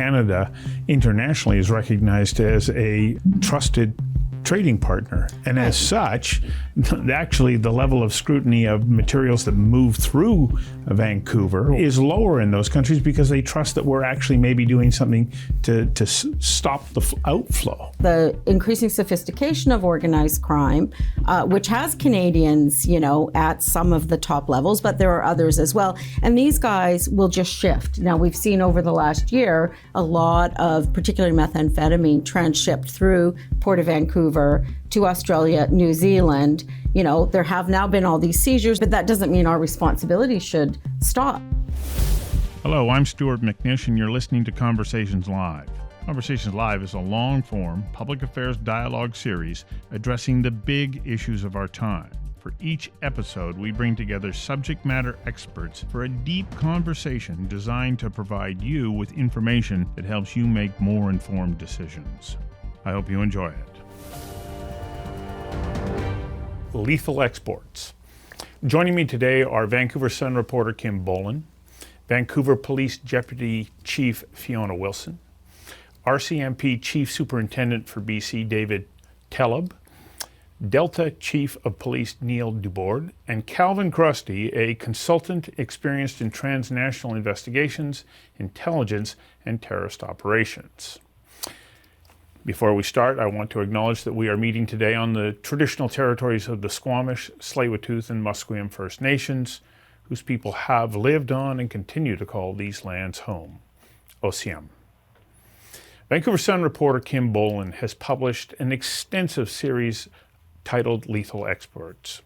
Canada internationally is recognized as a trusted trading partner. And as such, actually the level of scrutiny of materials that move through Vancouver is lower in those countries because they trust that we're actually maybe doing something to stop the outflow. The increasing sophistication of organized crime, which has Canadians, at some of the top levels, but there are others as well. And these guys will just shift. Now, we've seen over the last year a lot of particularly methamphetamine transshipped through Port of Vancouver to Australia, New Zealand. There have now been all these seizures, but that doesn't mean our responsibility should stop. Hello, I'm Stuart McNish, and you're listening to Conversations Live. Conversations Live is a long-form public affairs dialogue series addressing the big issues of our time. For each episode, we bring together subject matter experts for a deep conversation designed to provide you with information that helps you make more informed decisions. I hope you enjoy it. Lethal exports. Joining me today are Vancouver Sun reporter Kim Bolan, Vancouver Police Deputy Chief Fiona Wilson, RCMP Chief Superintendent for BC David Teleb, Delta Chief of Police Neil Dubord, and Calvin Chrustie, a consultant experienced in transnational investigations, intelligence, and terrorist operations. Before we start, I want to acknowledge that we are meeting today on the traditional territories of the Squamish, Tsleil-Waututh, and Musqueam First Nations, whose people have lived on and continue to call these lands home. Osiem. Vancouver Sun reporter Kim Bolan has published an extensive series titled Lethal Exports.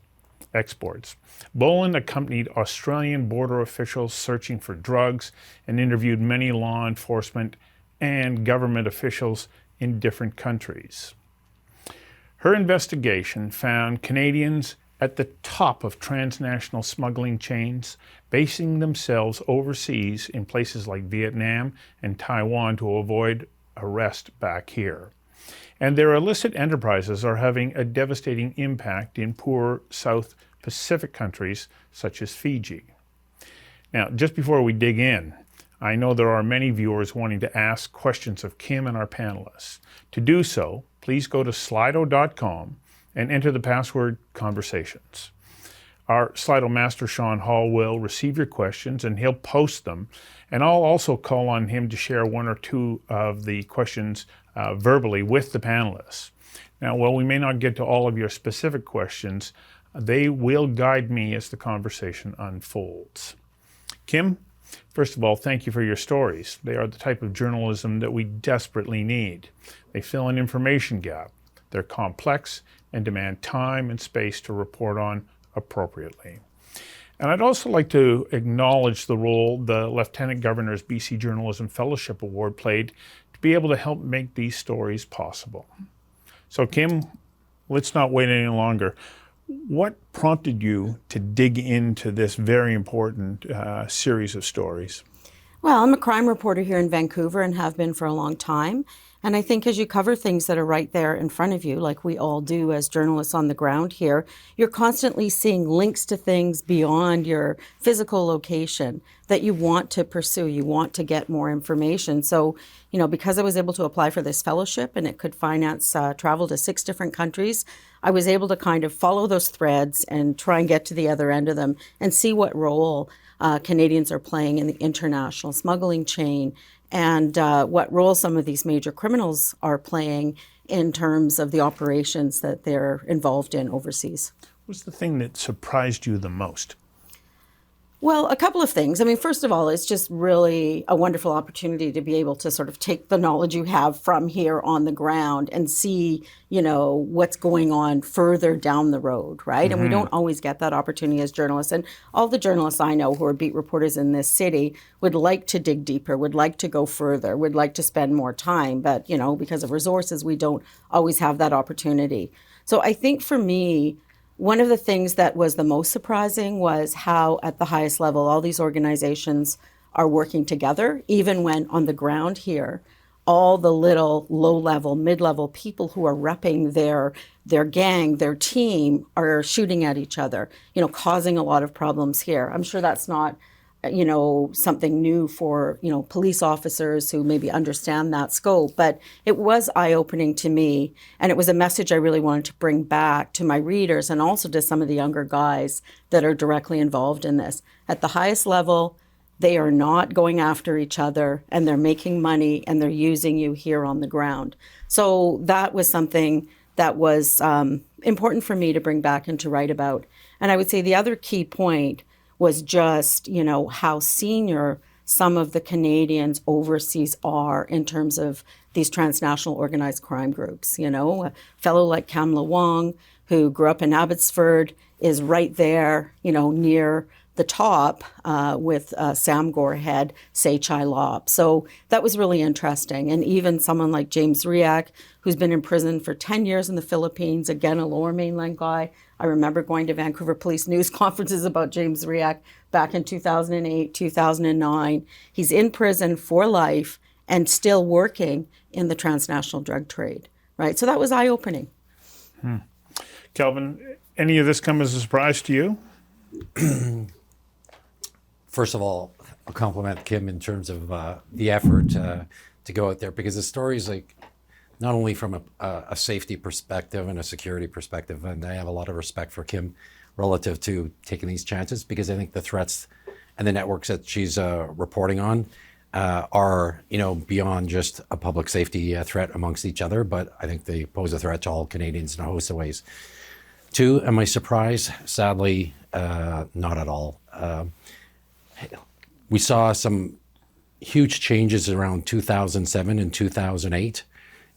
Bolan accompanied Australian border officials searching for drugs and interviewed many law enforcement and government officials in different countries. Her investigation found Canadians at the top of transnational smuggling chains, basing themselves overseas in places like Vietnam and Taiwan to avoid arrest back here. And their illicit enterprises are having a devastating impact in poor South Pacific countries such as Fiji. Now, just before we dig in, I know there are many viewers wanting to ask questions of Kim and our panelists. To do so, please go to slido.com and enter the password conversations. Our Slido master, Sean Hall, will receive your questions and he'll post them. And I'll also call on him to share one or two of the questions verbally with the panelists. Now, while we may not get to all of your specific questions, they will guide me as the conversation unfolds. Kim, first of all, thank you for your stories. They are the type of journalism that we desperately need. They fill an information gap. They're complex and demand time and space to report on appropriately. And I'd also like to acknowledge the role the Lieutenant Governor's BC Journalism Fellowship Award played to be able to help make these stories possible. So Kim, let's not wait any longer. What prompted you to dig into this very important series of stories? Well, I'm a crime reporter here in Vancouver and have been for a long time. And I think as you cover things that are right there in front of you, like we all do as journalists on the ground here, you're constantly seeing links to things beyond your physical location that you want to pursue. You want to get more information. So, because I was able to apply for this fellowship and it could finance travel to 6 different countries, I was able to kind of follow those threads and try and get to the other end of them and see what role Canadians are playing in the international smuggling chain and what role some of these major criminals are playing in terms of the operations that they're involved in overseas. What's the thing that surprised you the most? Well, a couple of things. I mean, first of all, it's just really a wonderful opportunity to be able to sort of take the knowledge you have from here on the ground and see, what's going on further down the road, right? Mm-hmm. And we don't always get that opportunity as journalists. And all the journalists I know who are beat reporters in this city would like to dig deeper, would like to go further, would like to spend more time. But, because of resources, we don't always have that opportunity. So I think for me, one of the things that was the most surprising was how at the highest level all these organizations are working together, even when on the ground here, all the little low-level, mid-level people who are repping their gang, their team, are shooting at each other, causing a lot of problems here. I'm sure that's not something new for, police officers who maybe understand that scope. But it was eye-opening to me. And it was a message I really wanted to bring back to my readers and also to some of the younger guys that are directly involved in this. At the highest level, they are not going after each other, and they're making money, and they're using you here on the ground. So that was something that was important for me to bring back and to write about. And I would say the other key point was just, how senior some of the Canadians overseas are in terms of these transnational organized crime groups. A fellow like Kamla Wong, who grew up in Abbotsford, is right there, near the top with Sam Gore-head, Say Chai Lop. So that was really interesting. And even someone like James Riak, who's been in prison for 10 years in the Philippines, again, a Lower Mainland guy. I remember going to Vancouver Police News conferences about James Riak back in 2008, 2009. He's in prison for life and still working in the transnational drug trade, right? So that was eye-opening. Calvin, any of this come as a surprise to you? First of all, I'll compliment Kim in terms of the effort to go out there, because the stories, like, not only from a safety perspective and a security perspective, and I have a lot of respect for Kim relative to taking these chances, because I think the threats and the networks that she's reporting on are, beyond just a public safety threat amongst each other, but I think they pose a threat to all Canadians in a host of ways. Two, am I surprised? Sadly, not at all. We saw some huge changes around 2007 and 2008.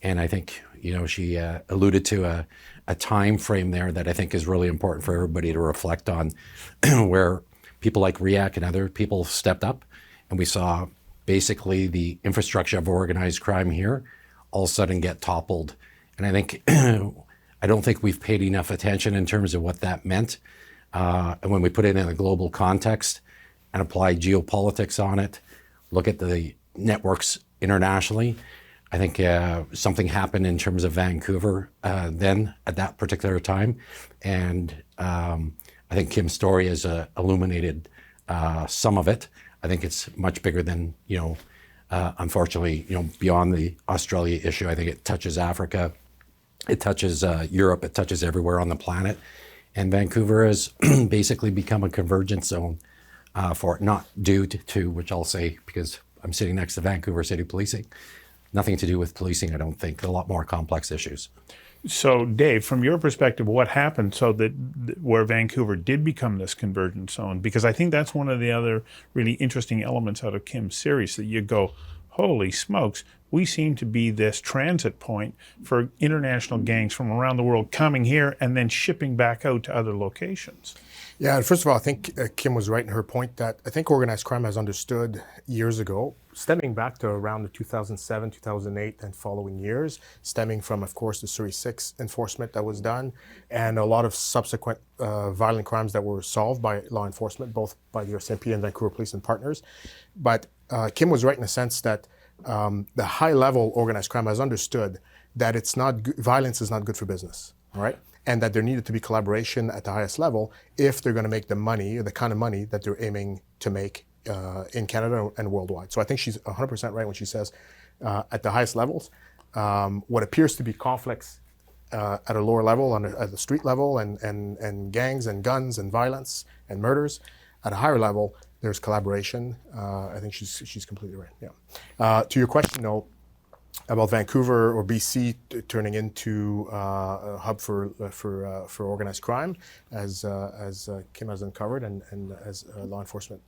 And I think, she alluded to a time frame there that I think is really important for everybody to reflect on, where people like Riak and other people stepped up. And we saw basically the infrastructure of organized crime here all of a sudden get toppled. And I think, I don't think we've paid enough attention in terms of what that meant. And when we put it in a global context and apply geopolitics on it, look at the networks internationally, I think something happened in terms of Vancouver then at that particular time. And I think Kim's story has illuminated some of it. I think it's much bigger than, unfortunately, beyond the Australia issue. I think it touches Africa, it touches Europe, it touches everywhere on the planet. And Vancouver has basically become a convergence zone for it, not due to, which I'll say because I'm sitting next to Vancouver City Policing, nothing to do with policing, I don't think, a lot more complex issues. So, Dave, from your perspective, what happened so that where Vancouver did become this convergence zone? Because I think that's one of the other really interesting elements out of Kim's series, that you go, holy smokes, we seem to be this transit point for international gangs from around the world coming here and then shipping back out to other locations. Yeah, first of all, I think Kim was right in her point that I think organized crime has understood years ago, stemming back to around the 2007, 2008 and following years, stemming from, of course, the Surrey 6 enforcement that was done and a lot of subsequent violent crimes that were solved by law enforcement, both by the RCMP and Vancouver Police and partners. But Kim was right in the sense that the high-level organized crime has understood that it's not violence is not good for business, all right? And that there needed to be collaboration at the highest level if they're going to make the money, the kind of money that they're aiming to make in Canada and worldwide. So I think she's 100% right when she says at the highest levels, what appears to be conflicts at a lower level, at the street level, and gangs and guns and violence and murders, at a higher level, there's collaboration. I think she's completely right. Yeah. To your question, though, about Vancouver or BC turning into a hub for organized crime, as Kim has uncovered and as law enforcement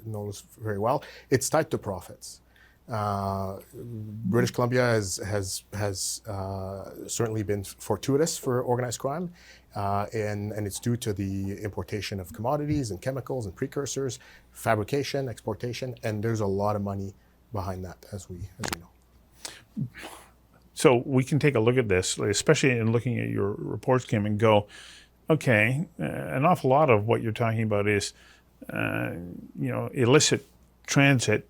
knows very well, it's tied to profits. British Columbia has certainly been fortuitous for organized crime, and it's due to the importation of commodities and chemicals and precursors, fabrication, exportation, and there's a lot of money behind that, as we know. So we can take a look at this, especially in looking at your reports, Kim, and go, okay, an awful lot of what you're talking about is, illicit transit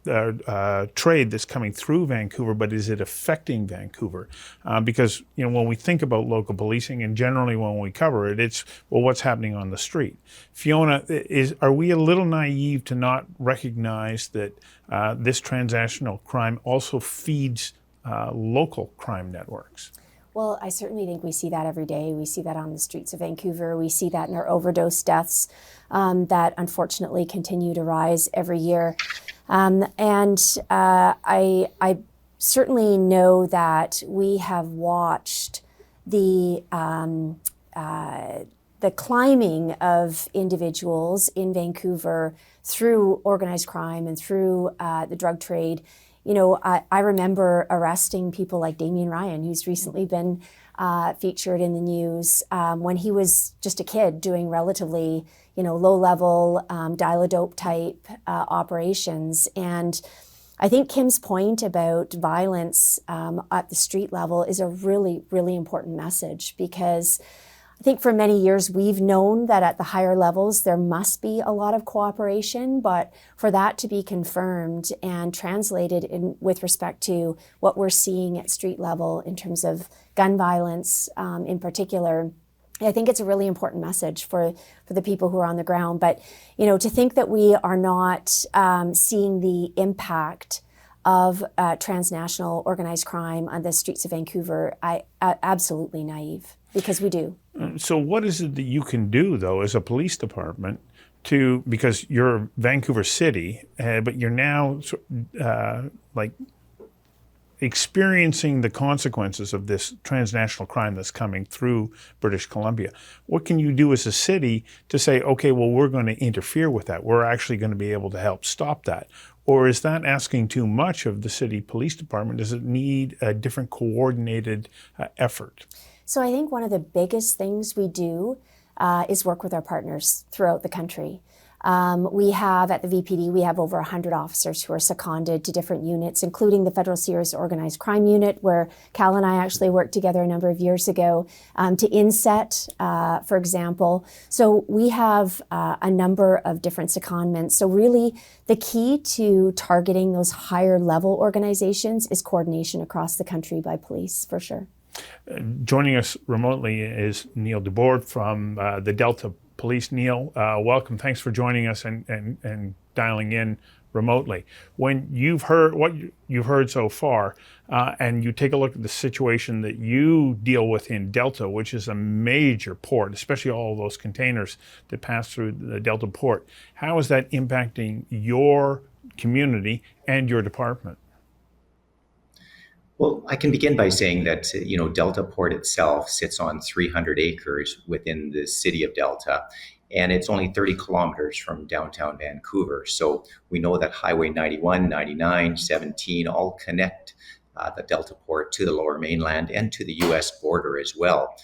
trade that's coming through Vancouver, but is it affecting Vancouver? Because when we think about local policing, and generally when we cover it, it's what's happening on the street. Fiona, are we a little naive to not recognize that this transnational crime also feeds local crime networks? Well, I certainly think we see that every day. We see that on the streets of Vancouver. We see that in our overdose deaths that unfortunately continue to rise every year. I certainly know that we have watched the climbing of individuals in Vancouver through organized crime and through the drug trade. I remember arresting people like Damien Ryan, who's recently been featured in the news when he was just a kid doing relatively, low-level dial-a-dope type operations. And I think Kim's point about violence at the street level is a really, really important message, because I think for many years we've known that at the higher levels there must be a lot of cooperation, but for that to be confirmed and translated with respect to what we're seeing at street level in terms of gun violence in particular, I think it's a really important message for the people who are on the ground. But to think that we are not seeing the impact of transnational organized crime on the streets of Vancouver, I absolutely naive, because we do. So what is it that you can do, though, as a police department because you're Vancouver City, but you're now experiencing the consequences of this transnational crime that's coming through British Columbia? What can you do as a city to say, okay, well, we're going to interfere with that. We're actually going to be able to help stop that. Or is that asking too much of the city police department? Does it need a different coordinated effort? So I think one of the biggest things we do is work with our partners throughout the country. We have, at the VPD, we have over 100 officers who are seconded to different units, including the Federal Serious Organized Crime Unit, where Cal and I actually worked together a number of years ago, to INSET, for example. So we have a number of different secondments. So really, the key to targeting those higher level organizations is coordination across the country by police, for sure. Joining us remotely is Neil Debord from the Delta Police. Neil, welcome. Thanks for joining us and dialing in remotely. When you've heard what you've heard so far, and you take a look at the situation that you deal with in Delta, which is a major port, especially all of those containers that pass through the Delta port, how is that impacting your community and your department? Well, I can begin by saying that, Delta Port itself sits on 300 acres within the city of Delta, and it's only 30 kilometers from downtown Vancouver. So we know that Highway 91, 99, 17 all connect the Delta Port to the Lower Mainland and to the U.S. border as well.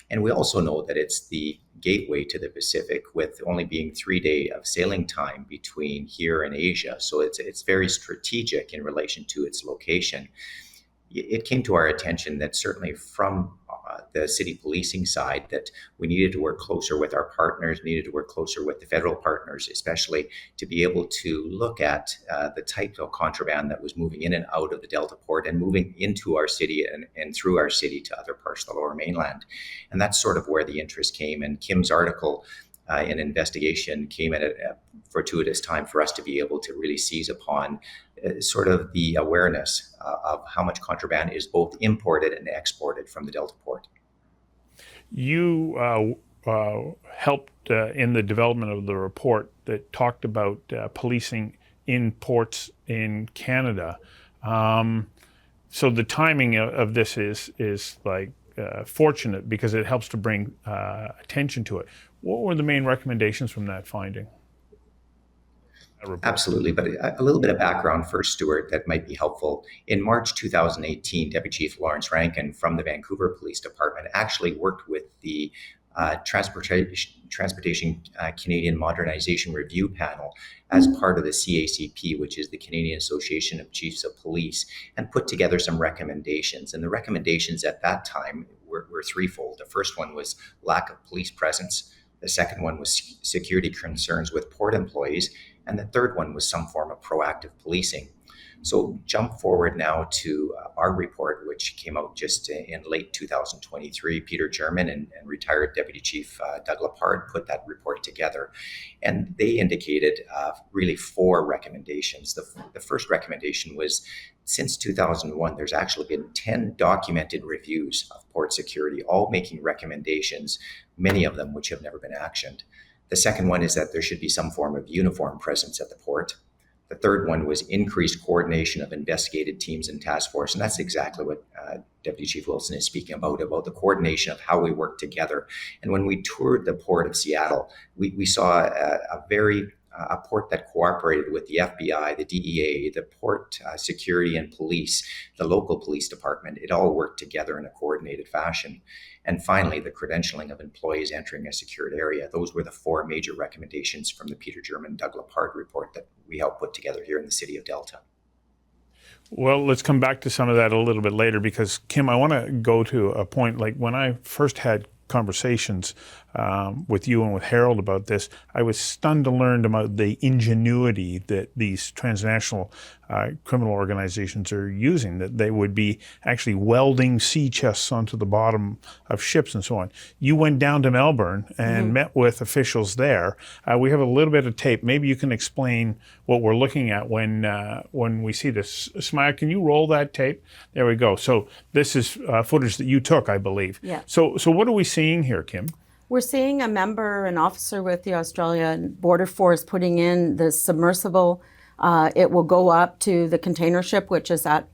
And we also know that it's the gateway to the Pacific, with only being 3 days of sailing time between here and Asia. So it's very strategic in relation to its location. It came to our attention that certainly from the city policing side that we needed to work closer with our partners, needed to work closer with the federal partners, especially to be able to look at the type of contraband that was moving in and out of the Delta Port and moving into our city and through our city to other parts of the Lower Mainland. And that's sort of where the interest came. And Kim's article an investigation came at a fortuitous time for us to be able to really seize upon sort of the awareness of how much contraband is both imported and exported from the Delta Port. You helped in the development of the report that talked about policing in ports in Canada. So the timing of this is like fortunate, because it helps to bring attention to it. What were the main recommendations from that finding? Absolutely, but a little bit of background first, Stuart, that might be helpful. In March 2018, Deputy Chief Lawrence Rankin from the Vancouver Police Department actually worked with the Transportation Canadian Modernization Review Panel as part of the CACP, which is the Canadian Association of Chiefs of Police, and put together some recommendations. And the recommendations at that time were threefold. The first one was lack of police presence. The second one was security concerns with port employees. And the third one was some form of proactive policing. So jump forward now to our report, which came out just in late 2023. Peter German and retired Deputy Chief Doug Lepard put that report together. And they indicated really 4 recommendations. The first recommendation was, since 2001, there's actually been 10 documented reviews of port security, all making recommendations, many of them which have never been actioned. The second one is that there should be some form of uniform presence at the port. The third one was increased coordination of investigative teams and task force. And that's exactly what Deputy Chief Wilson is speaking about the coordination of how we work together. And when we toured the port of Seattle, we saw a port that cooperated with the FBI, the DEA, the port security and police, the local police department. It all worked together in a coordinated fashion. And finally, the credentialing of employees entering a secured area. Those were the 4 major recommendations from the Peter German, Doug Lepard report that we helped put together here in the city of Delta. Well, let's come back to some of that a little bit later, because Kim, I want to go to a point, like when I first had conversations with you and with Harold about this, I was stunned to learn about the ingenuity that these transnational criminal organizations are using, that they would be actually welding sea chests onto the bottom of ships and so on. You went down to Melbourne and met with officials there. We have a little bit of tape. Maybe you can explain what we're looking at when we see this. Smile, can you roll that tape? There we go. So this is footage that you took, I believe. Yeah. So what are we seeing here, Kim? We're seeing an officer with the Australian Border Force putting in the submersible. It will go up to the container ship, which is at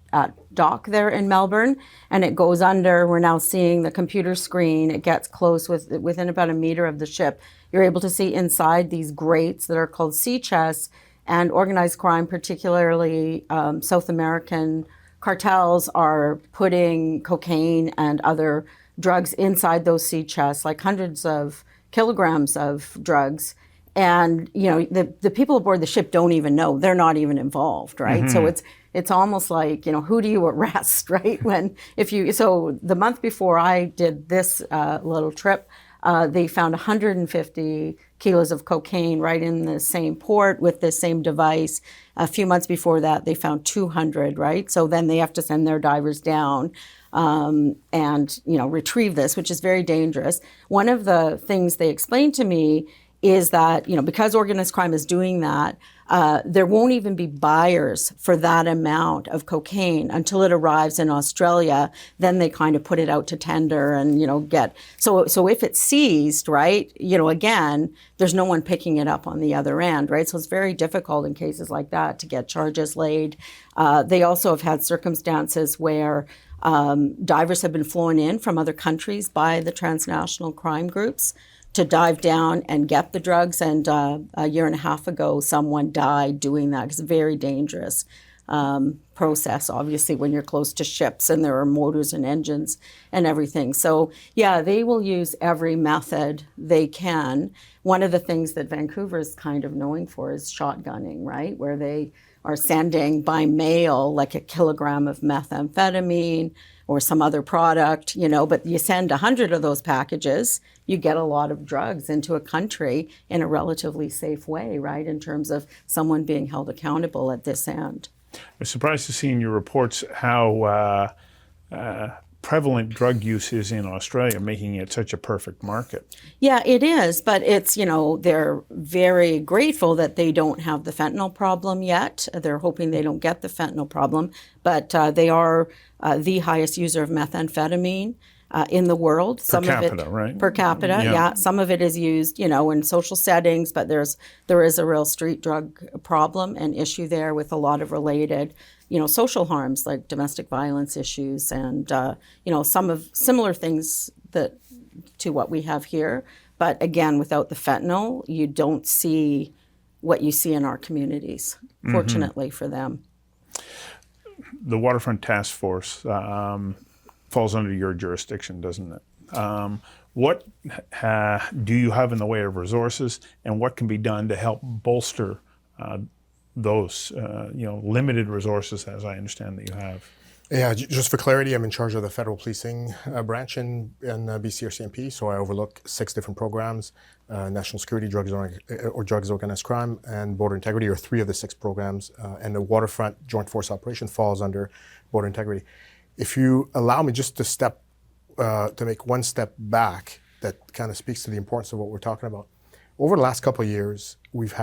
dock there in Melbourne, and it goes under. We're now seeing the computer screen. It gets close within about a meter of the ship. You're able to see inside these grates that are called sea chests, and organized crime, particularly South American cartels, are putting cocaine and other drugs inside those sea chests, like hundreds of kilograms of drugs. And, the people aboard the ship don't even know. They're not even involved, right? So it's almost like, who do you arrest, right? So the month before I did this little trip, they found 150 kilos of cocaine right in the same port with the same device. A few months before that, they found 200, right? So then they have to send their divers down and retrieve this, which is very dangerous. One of the things they explained to me is that, because organized crime is doing that, there won't even be buyers for that amount of cocaine until it arrives in Australia. Then they kind of put it out to tender and, so if it's seized, right, again, there's no one picking it up on the other end, right? So it's very difficult in cases like that to get charges laid. They also have had circumstances where divers have been flown in from other countries by the transnational crime groups to dive down and get the drugs. And a year and a half ago, someone died doing that. It's a very dangerous process, obviously, when you're close to ships and there are motors and engines and everything. So, yeah, they will use every method they can. One of the things that Vancouver is kind of known for is shotgunning, right? Where they are sending by mail like a kilogram of methamphetamine or some other product, but you send 100 of those packages, you get a lot of drugs into a country in a relatively safe way, right, in terms of someone being held accountable at this end. I'm surprised to see in your reports how prevalent drug use is in Australia, making it such a perfect market. Yeah, it is, but it's, they're very grateful that they don't have the fentanyl problem yet. They're hoping they don't get the fentanyl problem, but they are the highest user of methamphetamine in the world. Per capita, right? Per capita, yeah. Some of it is used, in social settings, but there is a real street drug problem and issue there with a lot of related social harms like domestic violence issues and, some of similar things to what we have here. But again, without the fentanyl, you don't see what you see in our communities, fortunately for them. The Waterfront Task Force falls under your jurisdiction, doesn't it? What do you have in the way of resources, and what can be done to help bolster those limited resources, as I understand that you have? Yeah, just for clarity, I'm in charge of the federal policing branch in BC RCMP, so I overlook 6 different programs: national security, drugs organized crime, and border integrity are 3 of the 6 programs, and the waterfront joint force operation falls under border integrity. If you allow me just to make one step back, that kind of speaks to the importance of what we're talking about. Over the last couple of years, we've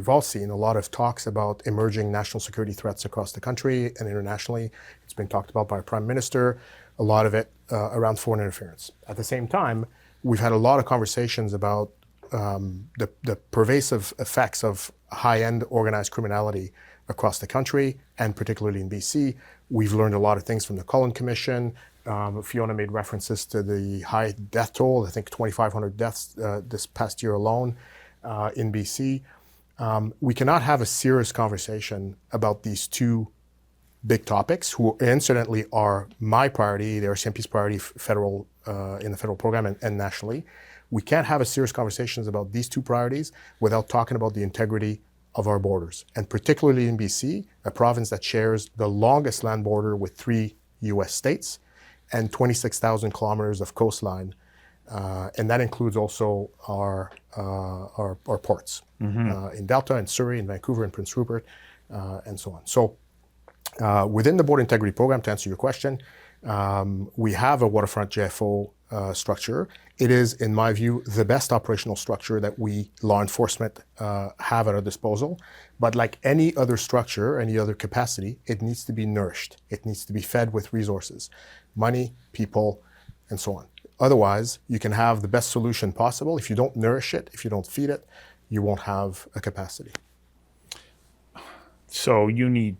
all seen a lot of talks about emerging national security threats across the country and internationally. It's been talked about by our Prime Minister, a lot of it around foreign interference. At the same time, we've had a lot of conversations about the pervasive effects of high-end organized criminality across the country, and particularly in BC. We've learned a lot of things from the Cullen Commission. Fiona made references to the high death toll, I think 2,500 deaths this past year alone in BC. We cannot have a serious conversation about these 2 big topics, who incidentally are my priority, the RCMP's priority in the federal program and nationally. We can't have a serious conversations about these 2 priorities without talking about the integrity of our borders, and particularly in BC, a province that shares the longest land border with 3 US states and 26,000 kilometers of coastline. And that includes also our ports in Delta, in Surrey, in Vancouver, and Prince Rupert, and so on. So within the border integrity program, to answer your question, we have a waterfront JFO structure. It is, in my view, the best operational structure that we, law enforcement, have at our disposal. But like any other structure, any other capacity, it needs to be nourished. It needs to be fed with resources, money, people, and so on. Otherwise, you can have the best solution possible. If you don't nourish it, if you don't feed it, you won't have a capacity. So you need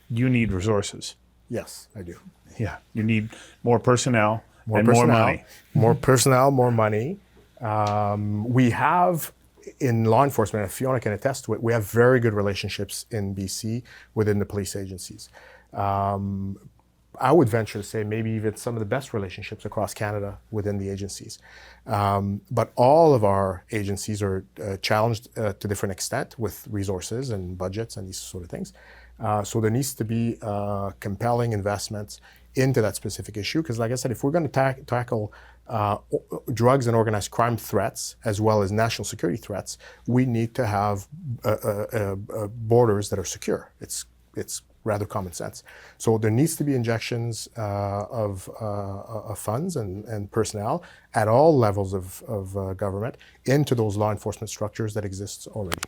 resources. Yes, I do. Yeah, you need more personnel and personnel, more money. More personnel, more money. We have, in law enforcement, and Fiona can attest to it, we have very good relationships in BC within the police agencies. I would venture to say maybe even some of the best relationships across Canada within the agencies. But all of our agencies are challenged to different extent with resources and budgets and these sort of things. So there needs to be compelling investments into that specific issue, because like I said, if we're going to tackle drugs and organized crime threats as well as national security threats, we need to have borders that are secure. It's rather common sense. So there needs to be injections of funds and personnel at all levels of government into those law enforcement structures that exist already.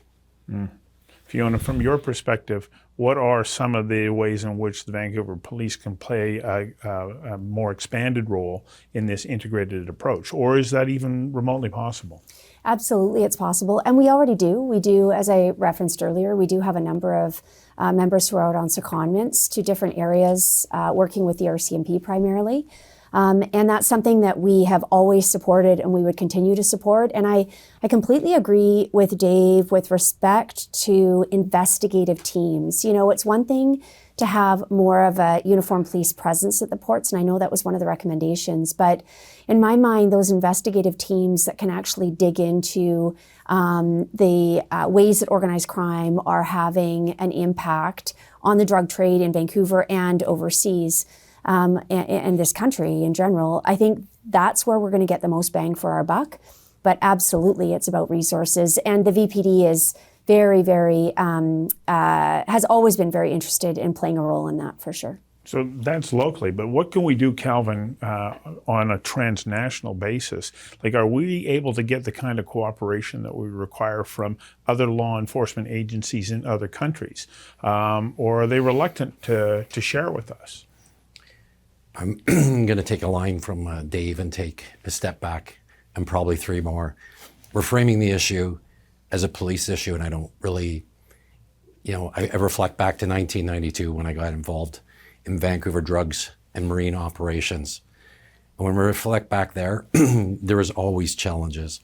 Fiona, from your perspective, what are some of the ways in which the Vancouver Police can play a more expanded role in this integrated approach? Or is that even remotely possible? Absolutely, it's possible. And we already do. We do, as I referenced earlier, we do have a number of members who are out on secondments to different areas, working with the RCMP primarily. And that's something that we have always supported and we would continue to support. And I completely agree with Dave with respect to investigative teams. You know, it's one thing to have more of a uniformed police presence at the ports, and I know that was one of the recommendations. But in my mind, those investigative teams that can actually dig into the ways that organized crime are having an impact on the drug trade in Vancouver and overseas, and this country in general, I think that's where we're going to get the most bang for our buck. But absolutely, it's about resources. And the VPD is very, very, has always been very interested in playing a role in that, for sure. So that's locally, but what can we do, Calvin, on a transnational basis? Like, are we able to get the kind of cooperation that we require from other law enforcement agencies in other countries? Or are they reluctant to share with us? I'm going to take a line from Dave and take a step back and probably 3 more. We're framing the issue as a police issue, and I don't really, I reflect back to 1992 when I got involved in Vancouver drugs and marine operations. And when we reflect back there, there was always challenges.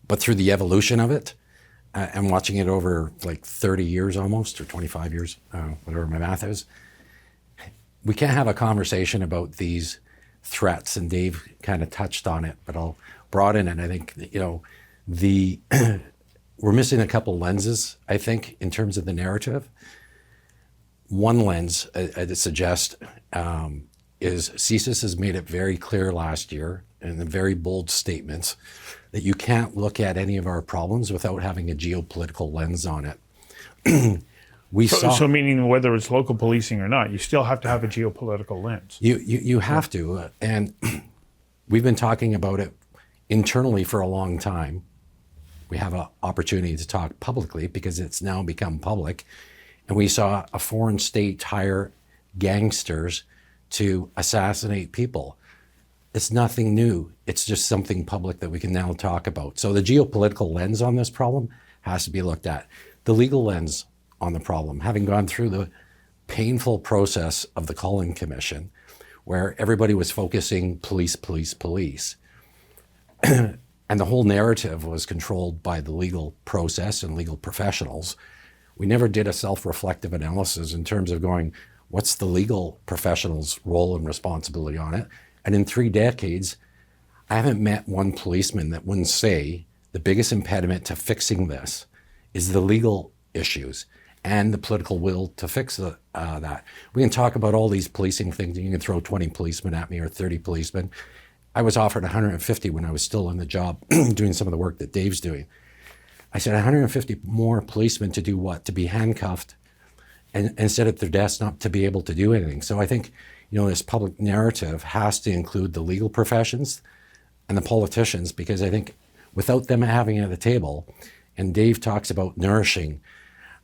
But through the evolution of it, and watching it over like 30 years almost, or 25 years, whatever my math is, we can't have a conversation about these threats, and Dave kind of touched on it, but I'll broaden it. I think, we're missing a couple lenses, I think, in terms of the narrative. one lens I'd suggest is CSIS has made it very clear last year in very bold statements that you can't look at any of our problems without having a geopolitical lens on it. So meaning whether it's local policing or not, you still have to have a geopolitical lens. You have to, and we've been talking about it internally for a long time. We have an opportunity to talk publicly because it's now become public, and we saw a foreign state hire gangsters to assassinate people. It's nothing new. It's just something public that we can now talk about. So the geopolitical lens on this problem has to be looked at. The legal lens on the problem, having gone through the painful process of the Cullen Commission, where everybody was focusing police, police, police. And the whole narrative was controlled by the legal process and legal professionals. We never did a self-reflective analysis in terms of going, what's the legal professional's role and responsibility on it? And in 3 decades, I haven't met one policeman that wouldn't say the biggest impediment to fixing this is the legal issues and the political will to fix that. We can talk about all these policing things. You can throw 20 policemen at me or 30 policemen. I was offered 150 when I was still in the job doing some of the work that Dave's doing. I said 150 more policemen to do what? To be handcuffed and sit at their desk, not to be able to do anything. So I think, this public narrative has to include the legal professions and the politicians, because I think without them having it at the table, and Dave talks about nourishing,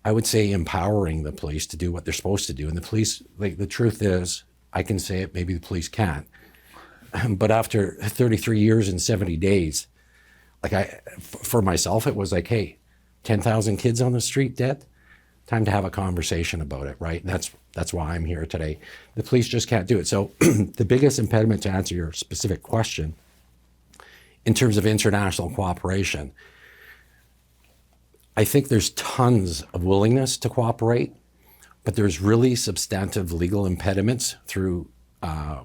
I would say empowering the police to do what they're supposed to do. And the police, the truth is, I can say it, maybe the police can't. But after 33 years and 70 days, for myself, it was like, hey, 10,000 kids on the street dead? Time to have a conversation about it, right? And that's why I'm here today. The police just can't do it. So the biggest impediment, to answer your specific question, in terms of international cooperation, I think there's tons of willingness to cooperate, but there's really substantive legal impediments through, R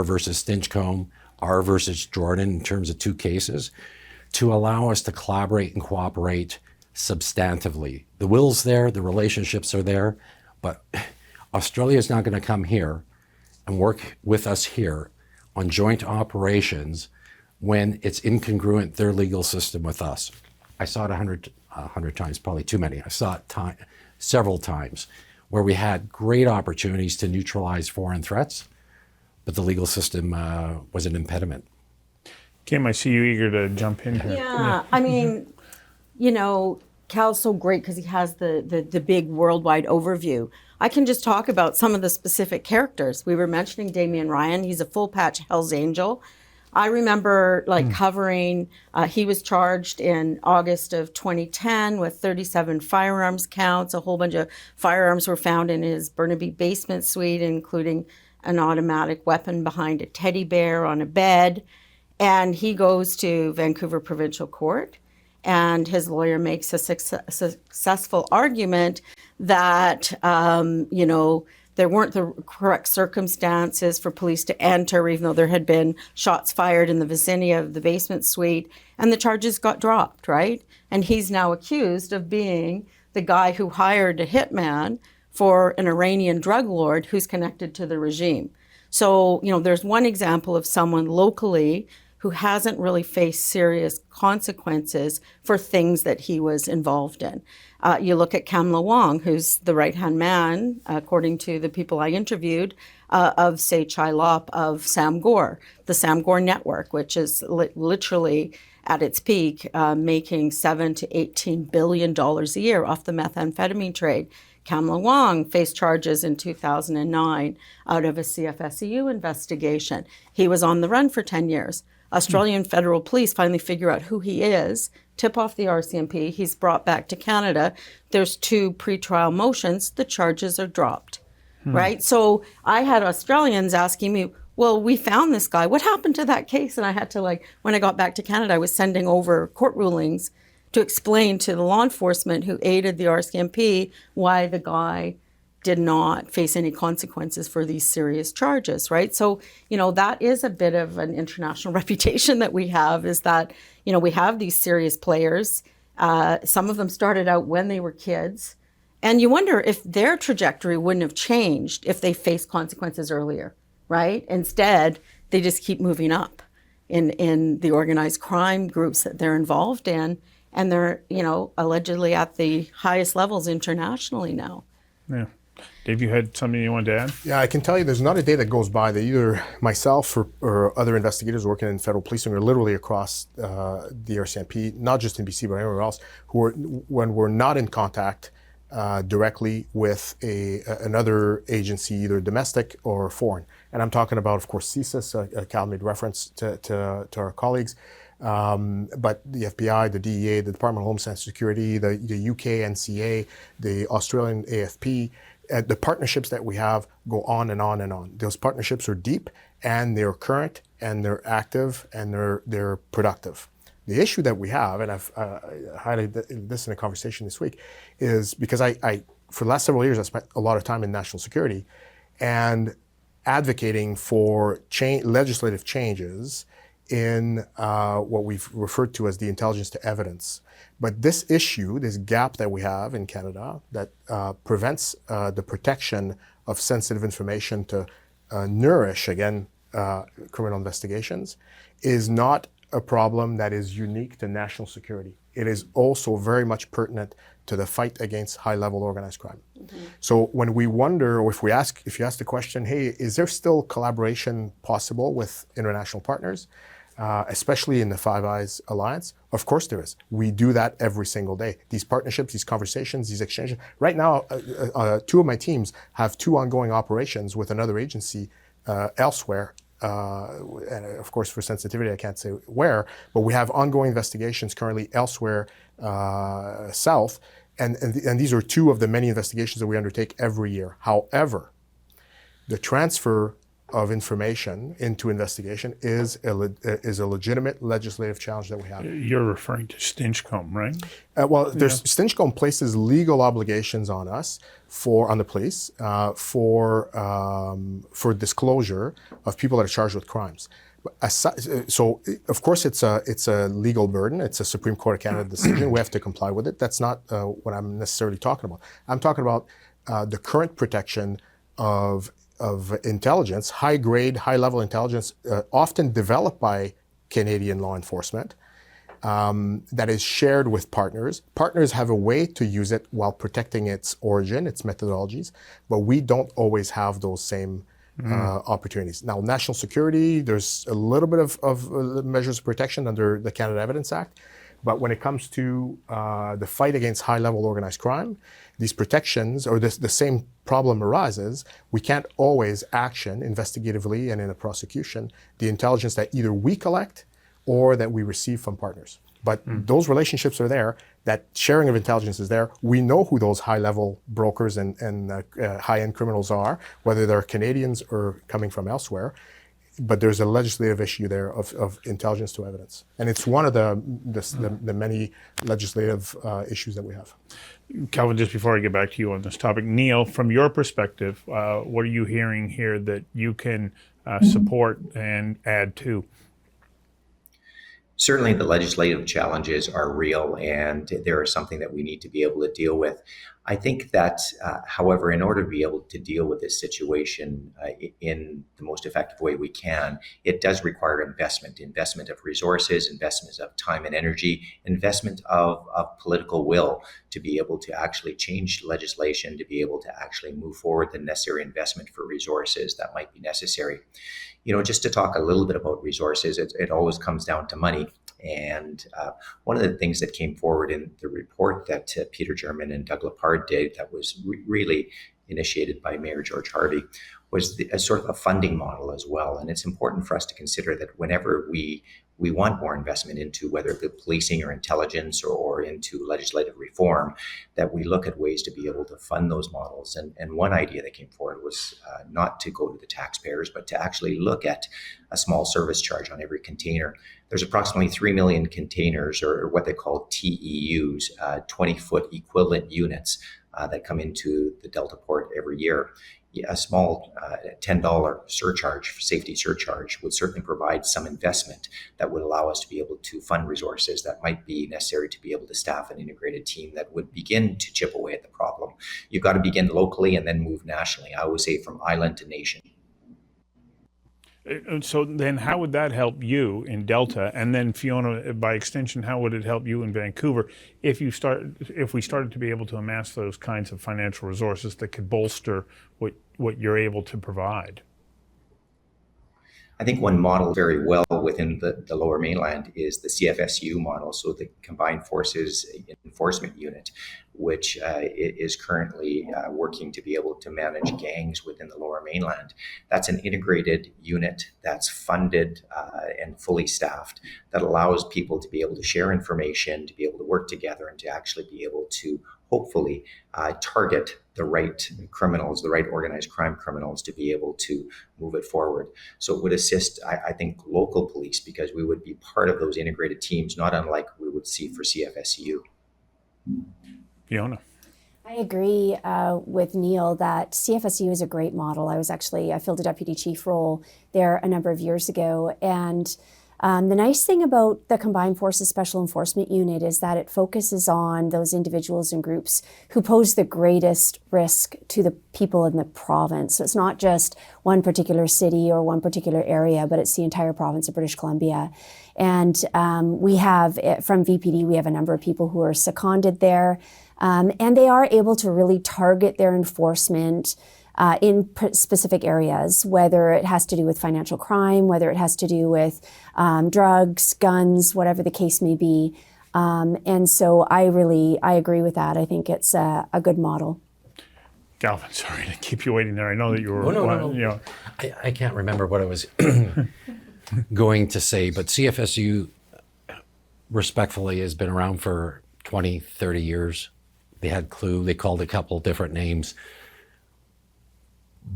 versus Stinchcombe, R versus Jordan in terms of 2 cases, to allow us to collaborate and cooperate substantively. The will's there, the relationships are there, but Australia is not going to come here and work with us here on joint operations when it's incongruent, their legal system with us. I saw it 100 times, probably too many. I saw it several times where we had great opportunities to neutralize foreign threats, but the legal system was an impediment. Kim, I see you eager to jump in here. Yeah, I mean, Cal's so great because he has the big worldwide overview. I can just talk about some of the specific characters. We were mentioning Damian Ryan. He's a full patch Hells Angel. I remember covering, he was charged in August of 2010 with 37 firearms counts. A whole bunch of firearms were found in his Burnaby basement suite, including an automatic weapon behind a teddy bear on a bed. And he goes to Vancouver Provincial Court, and his lawyer makes a successful argument that, there weren't the correct circumstances for police to enter, even though there had been shots fired in the vicinity of the basement suite, and the charges got dropped, right? And he's now accused of being the guy who hired a hitman for an Iranian drug lord who's connected to the regime. So, there's one example of someone locally who hasn't really faced serious consequences for things that he was involved in. You look at Kamla Wong, who's the right-hand man, according to the people I interviewed, of Say Chai Lop, of Sam Gore, the Sam Gore Network, which is literally at its peak making $7 to $18 billion a year off the methamphetamine trade. Kamla Wong faced charges in 2009 out of a CFSEU investigation. He was on the run for 10 years. Australian federal police finally figure out who he is, tip off the RCMP, he's brought back to Canada. There's 2 pretrial motions, the charges are dropped, right? So I had Australians asking me, well, we found this guy, what happened to that case? And I had to when I got back to Canada, I was sending over court rulings to explain to the law enforcement who aided the RCMP why the guy did not face any consequences for these serious charges, right? So, that is a bit of an international reputation that we have, is that, we have these serious players. Some of them started out when they were kids, And you wonder if their trajectory wouldn't have changed if they faced consequences earlier, right? Instead, they just keep moving up in the organized crime groups that they're involved in. And they're, allegedly at the highest levels internationally now. Yeah. Dave, you had something you wanted to add? Yeah, I can tell you there's not a day that goes by that either myself or other investigators working in federal policing or literally across the RCMP, not just in BC but everywhere else, when we're not in contact directly with another agency, either domestic or foreign. And I'm talking about, of course, CSIS. Cal made reference to our colleagues. But the FBI, the DEA, the Department of Homeland Security, the UK NCA, the Australian AFP, the partnerships that we have go on and on and on. Those partnerships are deep and they're current and they're active and they're productive. The issue that we have, and I've highlighted this in a conversation this week, is because I for the last several years, I spent a lot of time in national security and advocating for legislative changes in what we've referred to as the intelligence to evidence. But this issue, this gap that we have in Canada that prevents the protection of sensitive information to nourish, again, criminal investigations, is not a problem that is unique to national security. It is also very much pertinent to the fight against high-level organized crime. Mm-hmm. So when we wonder, or if you ask the question, hey, is there still collaboration possible with international partners, especially in the Five Eyes Alliance? Of course there is. We do that every single day. These partnerships, these conversations, these exchanges. Right now, two of my teams have two ongoing operations with another agency elsewhere. And of course, for sensitivity, I can't say where, but we have ongoing investigations currently elsewhere south. And these are two of the many investigations that we undertake every year. However, the transfer of information into investigation is a legitimate legislative challenge that we have. You're referring to Stinchcombe, right? Stinchcombe places legal obligations on us on the police for disclosure of people that are charged with crimes. So of course it's a legal burden. It's a Supreme Court of Canada decision. We have to comply with it. That's not what I'm necessarily talking about. I'm talking about the current protection of intelligence, high-grade, high-level intelligence, often developed by Canadian law enforcement, that is shared with partners. Partners have a way to use it while protecting its origin, its methodologies, but we don't always have those same opportunities. Now, national security, there's a little bit of measures of protection under the Canada Evidence Act, but when it comes to the fight against high-level organized crime, these protections, or the same problem arises, we can't always action investigatively and in a prosecution the intelligence that either we collect or that we receive from partners. But those relationships are there, that sharing of intelligence is there. We know who those high-level brokers and high-end criminals are, whether they're Canadians or coming from elsewhere. But there's a legislative issue there of intelligence to evidence. And it's one of the many legislative issues that we have. Calvin, just before I get back to you on this topic, Neil, from your perspective, what are you hearing here that you can support and add to? Certainly the legislative challenges are real and they're something that we need to be able to deal with. I think that, however, in order to be able to deal with this situation in the most effective way we can, it does require investment of resources, investment of time and energy, investment of political will to be able to actually change legislation, to be able to actually move forward the necessary investment for resources that might be necessary. Just to talk a little bit about resources, it always comes down to money. And one of the things that came forward in the report that Peter German and Doug Lepard did that was really initiated by Mayor George Harvey was a sort of a funding model as well. And it's important for us to consider that whenever we want more investment into whether it be policing or intelligence or into legislative reform, that we look at ways to be able to fund those models. And one idea that came forward was not to go to the taxpayers, but to actually look at a small service charge on every container. There's approximately 3 million containers, or what they call TEUs, 20-foot equivalent units that come into the Delta port every year. a small $10 surcharge, safety surcharge, would certainly provide some investment that would allow us to be able to fund resources that might be necessary to be able to staff an integrated team that would begin to chip away at the problem. You've got to begin locally and then move nationally. I always say from island to nation. So then how would that help you in Delta? And then Fiona, by extension, how would it help you in Vancouver if we started to be able to amass those kinds of financial resources that could bolster what you're able to provide? I think one model very well within the Lower Mainland is the CFSU model, so the Combined Forces Enforcement Unit, which is currently working to be able to manage gangs within the Lower Mainland. That's an integrated unit that's funded and fully staffed that allows people to be able to share information, to be able to work together, and to actually be able to hopefully target the right criminals, the right organized crime criminals, to be able to move it forward. So it would assist, I think, local police, because we would be part of those integrated teams, not unlike we would see for CFSU. Fiona? I agree with Neil that CFSU is a great model. I filled a deputy chief role there a number of years ago, and the nice thing about the Combined Forces Special Enforcement Unit is that it focuses on those individuals and groups who pose the greatest risk to the people in the province. So it's not just one particular city or one particular area, but it's the entire province of British Columbia. And we have, from VPD, we have a number of people who are seconded there, and they are able to really target their enforcement in specific areas, whether it has to do with financial crime, whether it has to do with drugs, guns, whatever the case may be. And so I agree with that. I think it's a good model. Calvin, sorry to keep you waiting there. I know that you were, No. you know. I can't remember what I was going to say, but CFSU, respectfully, has been around for 20, 30 years. They had Clue, they called a couple different names.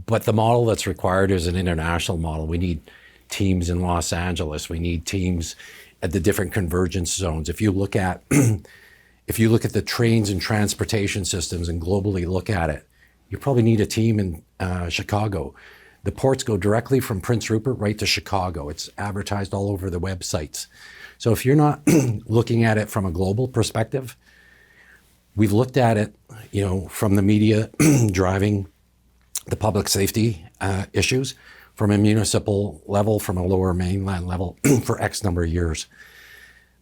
But the model that's required is an international model. We need teams in Los Angeles. We need teams at the different convergence zones. If you look at the trains and transportation systems and globally look at it, you probably need a team in Chicago. The ports go directly from Prince Rupert right to Chicago. It's advertised all over the websites. So if you're not looking at it from a global perspective, we've looked at it, from the media driving the public safety issues from a municipal level, from a Lower Mainland level for X number of years.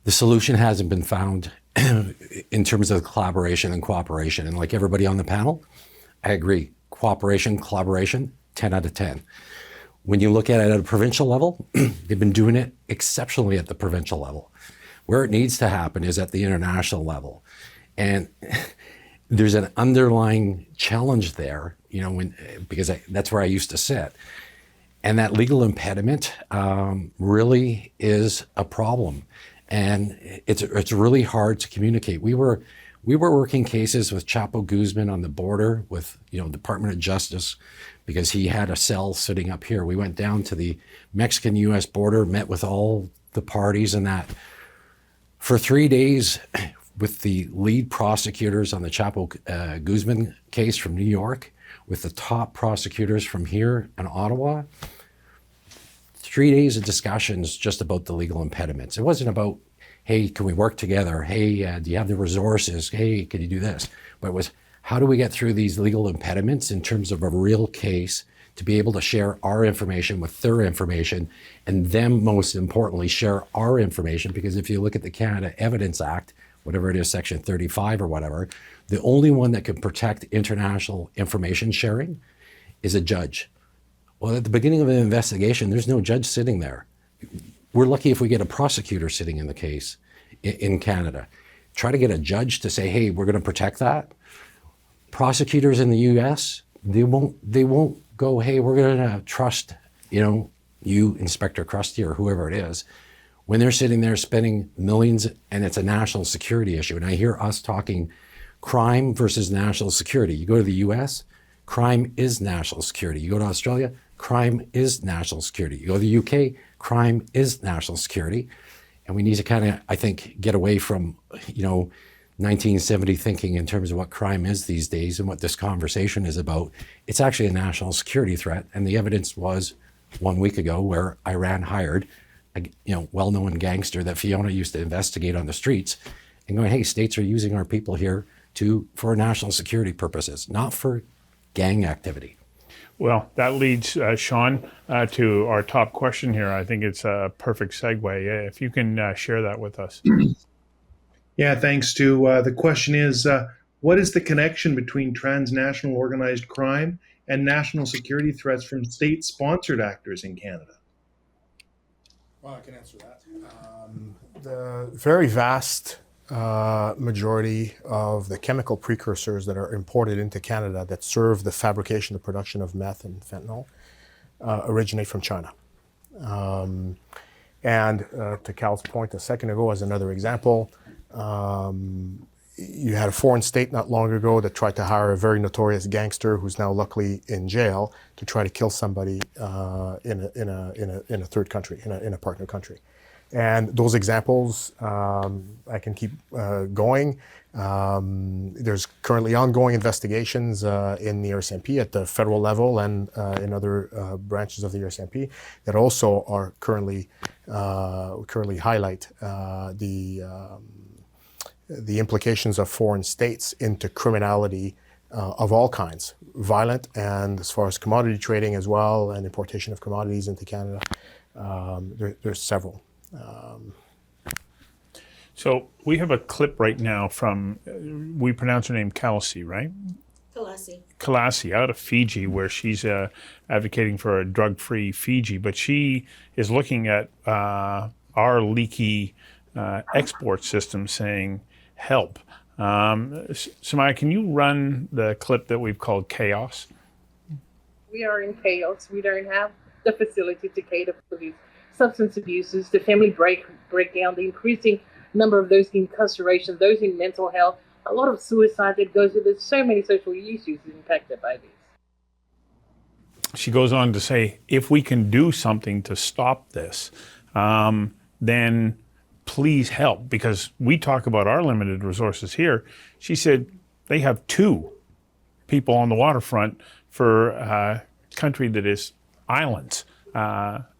The solution hasn't been found in terms of collaboration and cooperation. And like everybody on the panel, I agree. Cooperation, collaboration, 10 out of 10. When you look at it at a provincial level, they've been doing it exceptionally at the provincial level. Where it needs to happen is at the international level. And there's an underlying challenge there, because that's where I used to sit. And that legal impediment really is a problem. And it's really hard to communicate. We were working cases with Chapo Guzman on the border with, Department of Justice, because he had a cell sitting up here. We went down to the Mexican-U.S. border, met with all the parties and that. For 3 days, with the lead prosecutors on the Chapo Guzman case from New York, with the top prosecutors from here in Ottawa, 3 days of discussions just about the legal impediments. It wasn't about, hey, can we work together? Hey, do you have the resources? Hey, can you do this? But it was, how do we get through these legal impediments in terms of a real case to be able to share our information with their information, and them, most importantly, share our information? Because if you look at the Canada Evidence Act, whatever it is, Section 35 or whatever, the only one that can protect international information sharing is a judge. Well, at the beginning of an investigation, there's no judge sitting there. We're lucky if we get a prosecutor sitting in the case in Canada. Try to get a judge to say, hey, we're going to protect that. Prosecutors in the US, they won't go, hey, we're going to trust, you, Inspector Chrustie or whoever it is, when they're sitting there spending millions and it's a national security issue. And I hear us talking crime versus national security. You go to the US, crime is national security. You go to Australia, crime is national security. You go to the UK, crime is national security. And we need to kind of, I think, get away from, 1970 thinking in terms of what crime is these days and what this conversation is about. It's actually a national security threat, and the evidence was 1 week ago where Iran hired a well-known gangster that Fiona used to investigate on the streets, and going, hey, states are using our people here for national security purposes, not for gang activity. Well, that leads, Sean, to our top question here. I think it's a perfect segue. If you can share that with us. Yeah, thanks, Stu. The question is, what is the connection between transnational organized crime and national security threats from state-sponsored actors in Canada? Well, I can answer that. The very vast majority of the chemical precursors that are imported into Canada that serve the fabrication, the production of meth and fentanyl originate from China. And to Cal's point a second ago, as another example, you had a foreign state not long ago that tried to hire a very notorious gangster who's now luckily in jail to try to kill somebody in a third country, in a partner country. And those examples, I can keep going. There's currently ongoing investigations in the RCMP at the federal level and in other branches of the RCMP that also are currently highlight the implications of foreign states into criminality of all kinds, violent and as far as commodity trading as well, and importation of commodities into Canada. There's several. So we have a clip right now from, we pronounce her name Kalasi, right? Kalasi out of Fiji, where she's advocating for a drug-free Fiji, but she is looking at our leaky export system saying, help. Samaya, can you run the clip that we've called Chaos? We are in chaos. We don't have the facility to cater for these substance abuses, the family breakdown, the increasing number of those in incarceration, those in mental health, a lot of suicide that goes with it. So many social issues impacted by these. She goes on to say, if we can do something to stop this, then please help, because we talk about our limited resources here. She said they have 2 people on the waterfront for a country that is islands.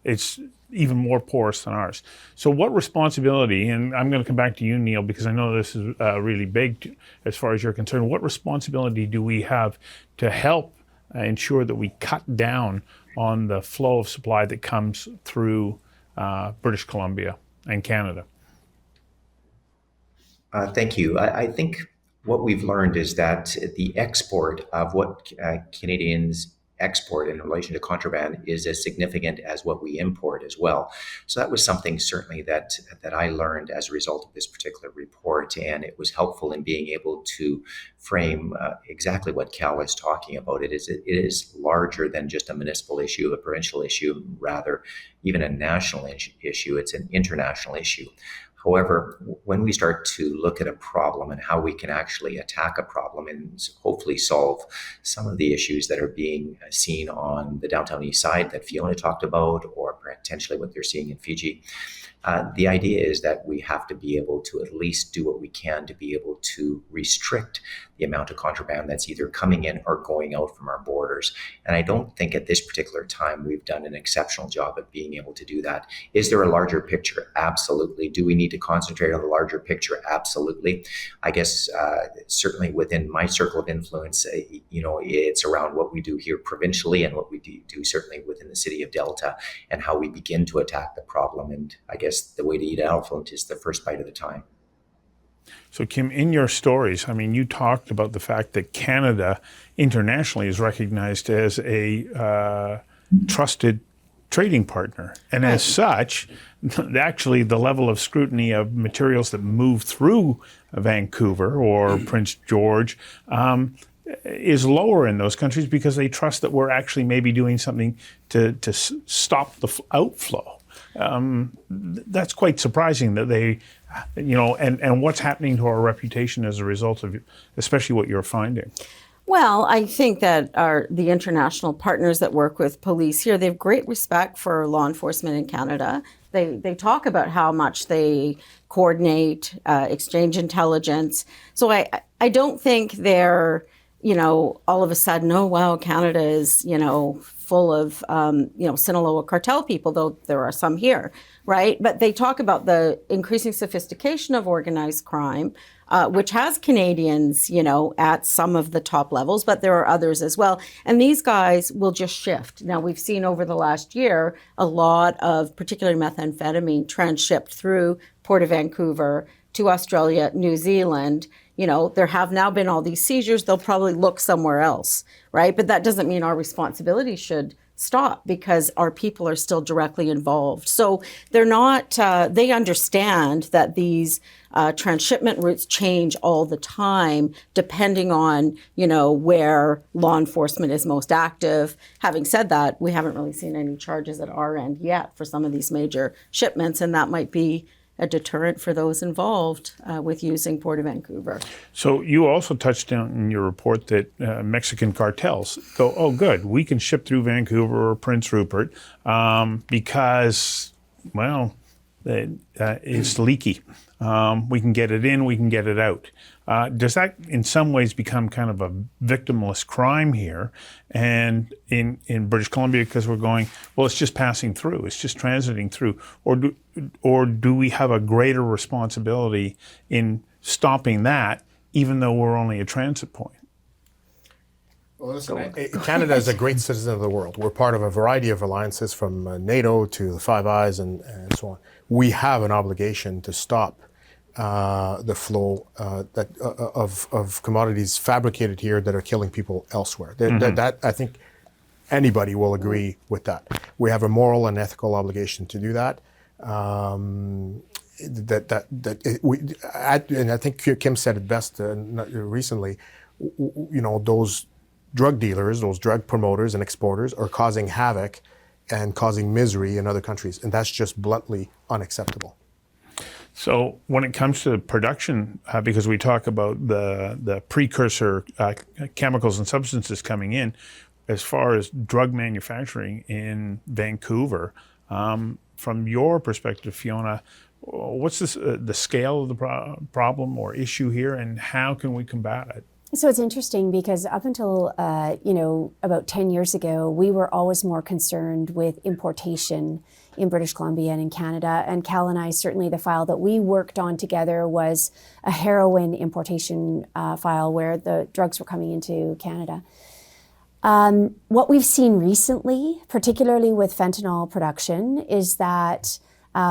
It's even more porous than ours. So what responsibility, and I'm going to come back to you, Neil, because I know this is really big as far as you're concerned, what responsibility do we have to help ensure that we cut down on the flow of supply that comes through British Columbia and Canada? Thank you. I think what we've learned is that the export of what Canadians export in relation to contraband is as significant as what we import as well. So that was something certainly that I learned as a result of this particular report, and it was helpful in being able to frame exactly what Cal is talking about. It is larger than just a municipal issue, a provincial issue, rather even a national issue. It's an international issue. However, when we start to look at a problem and how we can actually attack a problem and hopefully solve some of the issues that are being seen on the downtown east side that Fiona talked about, or potentially what they're seeing in Fiji, the idea is that we have to be able to at least do what we can to be able to restrict the amount of contraband that's either coming in or going out from our borders. And I don't think at this particular time we've done an exceptional job of being able to do that. Is there a larger picture? Absolutely. Do we need to concentrate on the larger picture? Absolutely. I guess certainly within my circle of influence, it's around what we do here provincially and what we do certainly within the city of Delta and how we begin to attack the problem. And I guess the way to eat an elephant is the first bite at a time. So Kim, in your stories, I mean, you talked about the fact that Canada internationally is recognized as a trusted trading partner. And as such, actually the level of scrutiny of materials that move through Vancouver or Prince George is lower in those countries because they trust that we're actually maybe doing something to stop the outflow. That's quite surprising that they, and what's happening to our reputation as a result of especially what you're finding. Well, I think that the international partners that work with police here, they have great respect for law enforcement in Canada. They talk about how much they coordinate, exchange intelligence. So I don't think they're, all of a sudden, oh, wow, Canada is, full of, Sinaloa cartel people, though there are some here, right? But they talk about the increasing sophistication of organized crime, which has Canadians, at some of the top levels, but there are others as well. And these guys will just shift. Now, we've seen over the last year a lot of particularly methamphetamine transshipped through Port of Vancouver to Australia, New Zealand. There have now been all these seizures. They'll probably look somewhere else, right? But that doesn't mean our responsibility should stop because our people are still directly involved. So they're not, they understand that these transshipment routes change all the time depending on, where law enforcement is most active. Having said that, we haven't really seen any charges at our end yet for some of these major shipments, and that might be a deterrent for those involved with using Port of Vancouver. So you also touched on in your report that Mexican cartels go, oh, good, we can ship through Vancouver or Prince Rupert because, well, it's leaky. We can get it in, we can get it out. Does that in some ways become kind of a victimless crime here and in British Columbia because we're going, well, it's just passing through, it's just transiting through, or do we have a greater responsibility in stopping that even though we're only a transit point? Well, listen, Canada is a great citizen of the world. We're part of a variety of alliances from NATO to the Five Eyes and so on. We have an obligation to stop the flow of commodities fabricated here that are killing people elsewhere. That I think anybody will agree with that. We have a moral and ethical obligation to do that. And I think Kim said it best recently. Those drug dealers, those drug promoters and exporters are causing havoc and causing misery in other countries, and that's just bluntly unacceptable. So when it comes to production, because we talk about the precursor chemicals and substances coming in, as far as drug manufacturing in Vancouver, from your perspective, Fiona, what's the scale of the problem or issue here, and how can we combat it? So it's interesting because up until, about 10 years ago, we were always more concerned with importation in British Columbia and in Canada. And Cal and I, certainly the file that we worked on together was a heroin importation file where the drugs were coming into Canada. What we've seen recently, particularly with fentanyl production, is that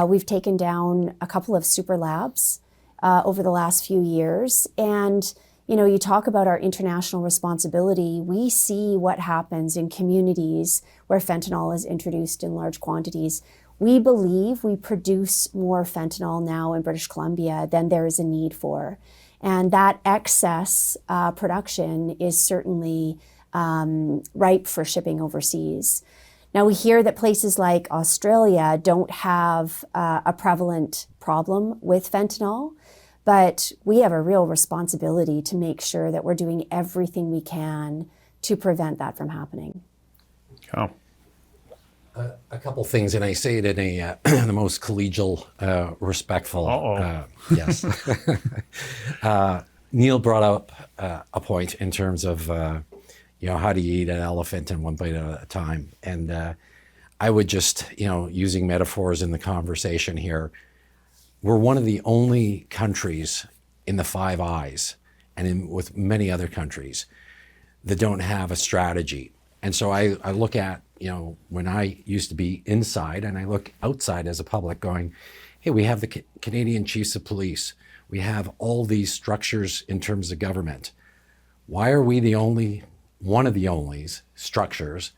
we've taken down a couple of super labs over the last few years. And you talk about our international responsibility. We see what happens in communities where fentanyl is introduced in large quantities. We believe we produce more fentanyl now in British Columbia than there is a need for. And that excess production is certainly ripe for shipping overseas. Now, we hear that places like Australia don't have a prevalent problem with fentanyl. But we have a real responsibility to make sure that we're doing everything we can to prevent that from happening. Oh. A couple things, and I say it in the most collegial, respectful. Yes. Neil brought up a point in terms of, how do you eat an elephant in one bite at a time? And I would just, using metaphors in the conversation here, we're one of the only countries in the Five Eyes and with many other countries that don't have a strategy. And so I look at, when I used to be inside and I look outside as a public going, hey, we have the Canadian Chiefs of Police. We have all these structures in terms of government. Why are we one of the only structures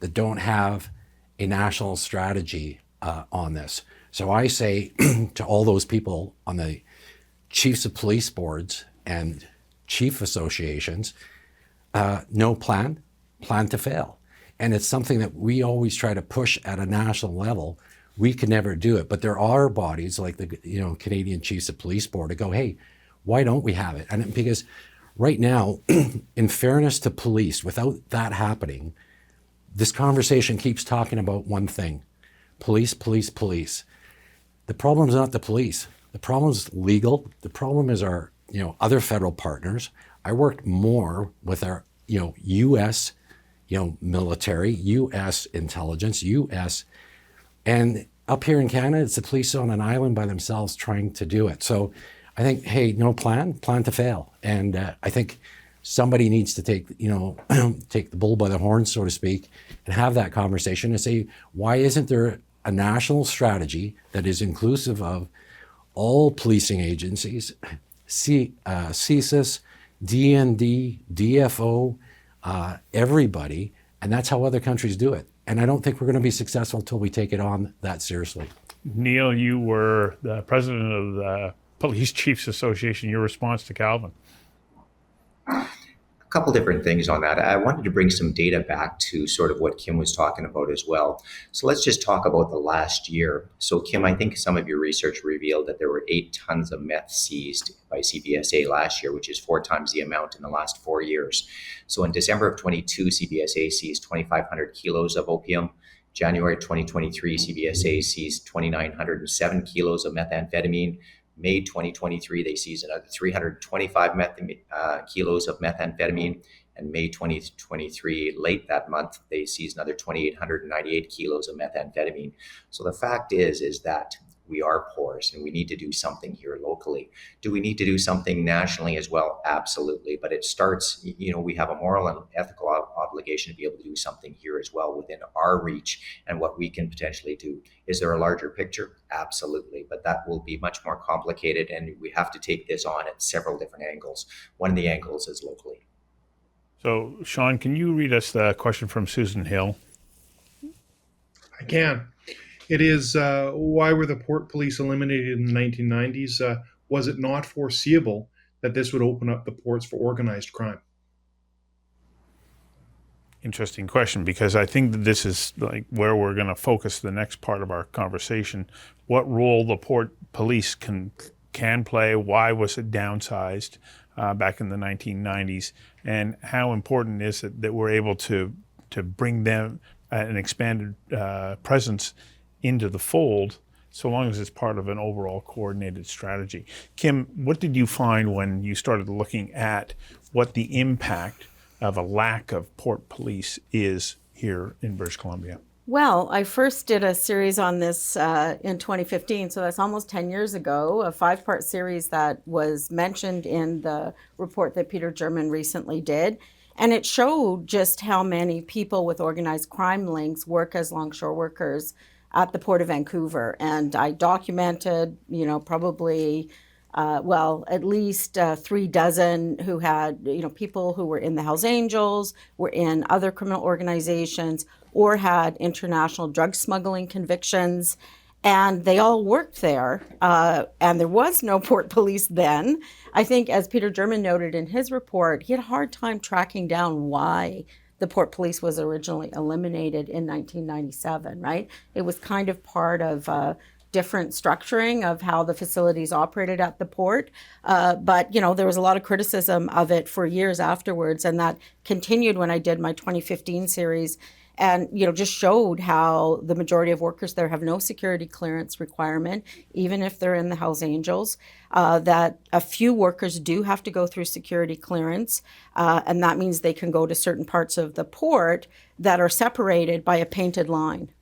that don't have a national strategy on this? So I say to all those people on the chiefs of police boards and chief associations, no plan to fail. And it's something that we always try to push at a national level. We can never do it, but there are bodies like the Canadian Chiefs of Police Board to go, hey, why don't we have it? And because right now, in fairness to police, without that happening, this conversation keeps talking about one thing: police, police, police. The problem is not the police. The problem is legal. The problem is our, other federal partners. I worked more with our, U.S., military, U.S. intelligence, U.S. And up here in Canada, it's the police on an island by themselves trying to do it. So I think, hey, no plan to fail. And I think somebody needs to take, take the bull by the horns, so to speak, and have that conversation and say, why isn't there a national strategy that is inclusive of all policing agencies, CSIS, DND, DFO, everybody, and that's how other countries do it. And I don't think we're going to be successful until we take it on that seriously. Neil, you were the president of the Police Chiefs Association. Your response to Calvin? A couple different things on that. I wanted to bring some data back to sort of what Kim was talking about as well. So let's just talk about the last year. So Kim, I think some of your research revealed that there were 8 tons of meth seized by CBSA last year, which is 4 times the amount in the last 4 years. So in December of 22, CBSA seized 2,500 kilos of opium. January 2023, CBSA seized 2,907 kilos of methamphetamine. May 2023, they seized another 325 kilos of methamphetamine. And May 2023, late that month, they seized another 2,898 kilos of methamphetamine. So the fact is that we are porous and we need to do something here locally. Do we need to do something nationally as well? Absolutely. But it starts, we have a moral and ethical obligation to be able to do something here as well within our reach and what we can potentially do. Is there a larger picture? Absolutely. But that will be much more complicated, and we have to take this on at several different angles. One of the angles is locally. So, Sean, can you read us the question from Susan Hill? I can. It is, why were the port police eliminated in the 1990s? Was it not foreseeable that this would open up the ports for organized crime? Interesting question, because I think that this is like where we're going to focus the next part of our conversation. What role the port police can play? Why was it downsized back in the 1990s? And how important is it that we're able to bring them an expanded presence into the fold, so long as it's part of an overall coordinated strategy? Kim, what did you find when you started looking at what the impact of a lack of port police is here in British Columbia? Well, I first did a series on this in 2015, so that's almost 10 years ago, a 5-part series that was mentioned in the report that Peter German recently did. And it showed just how many people with organized crime links work as longshore workers at the Port of Vancouver. And I documented, probably, at least 3 dozen who had, people who were in the Hells Angels, were in other criminal organizations, or had international drug smuggling convictions. And they all worked there. And there was no port police then. I think, as Peter German noted in his report, he had a hard time tracking down why the port police was originally eliminated in 1997, right? It was kind of part of different structuring of how the facilities operated at the port. But, there was a lot of criticism of it for years afterwards, and that continued when I did my 2015 series. And, just showed how the majority of workers there have no security clearance requirement, even if they're in the Hells Angels, that a few workers do have to go through security clearance. And that means they can go to certain parts of the port that are separated by a painted line.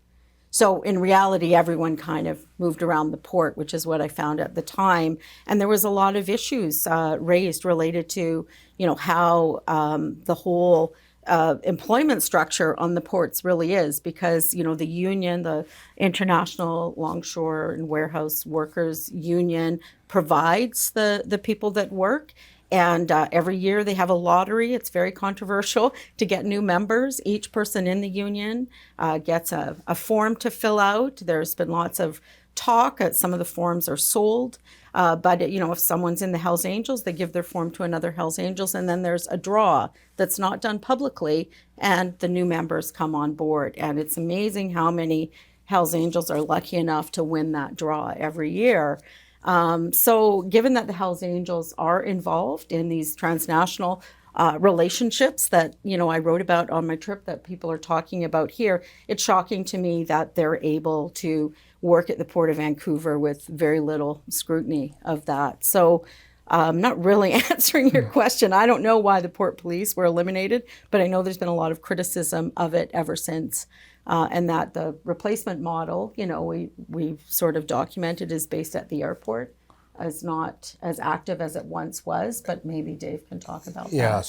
So in reality, everyone kind of moved around the port, which is what I found at the time. And there was a lot of issues raised related to, how the whole employment structure on the ports really is, because the union, the International Longshore and Warehouse Workers Union, provides the people that work, and every year they have a lottery. It's very controversial to get new members. Each person in the union gets a form to fill out. There's been lots of talk. Some of the forms are sold. But if someone's in the Hells Angels, they give their form to another Hells Angels, and then there's a draw that's not done publicly, and the new members come on board. And it's amazing how many Hells Angels are lucky enough to win that draw every year. So given that the Hells Angels are involved in these transnational relationships that, I wrote about on my trip that people are talking about here, it's shocking to me that they're able to work at the Port of Vancouver with very little scrutiny of that. So not really answering your question. I don't know why the port police were eliminated, but I know there's been a lot of criticism of it ever since. And that the replacement model, we've sort of documented is based at the airport, is not as active as it once was, but maybe Dave can talk about that. Yeah,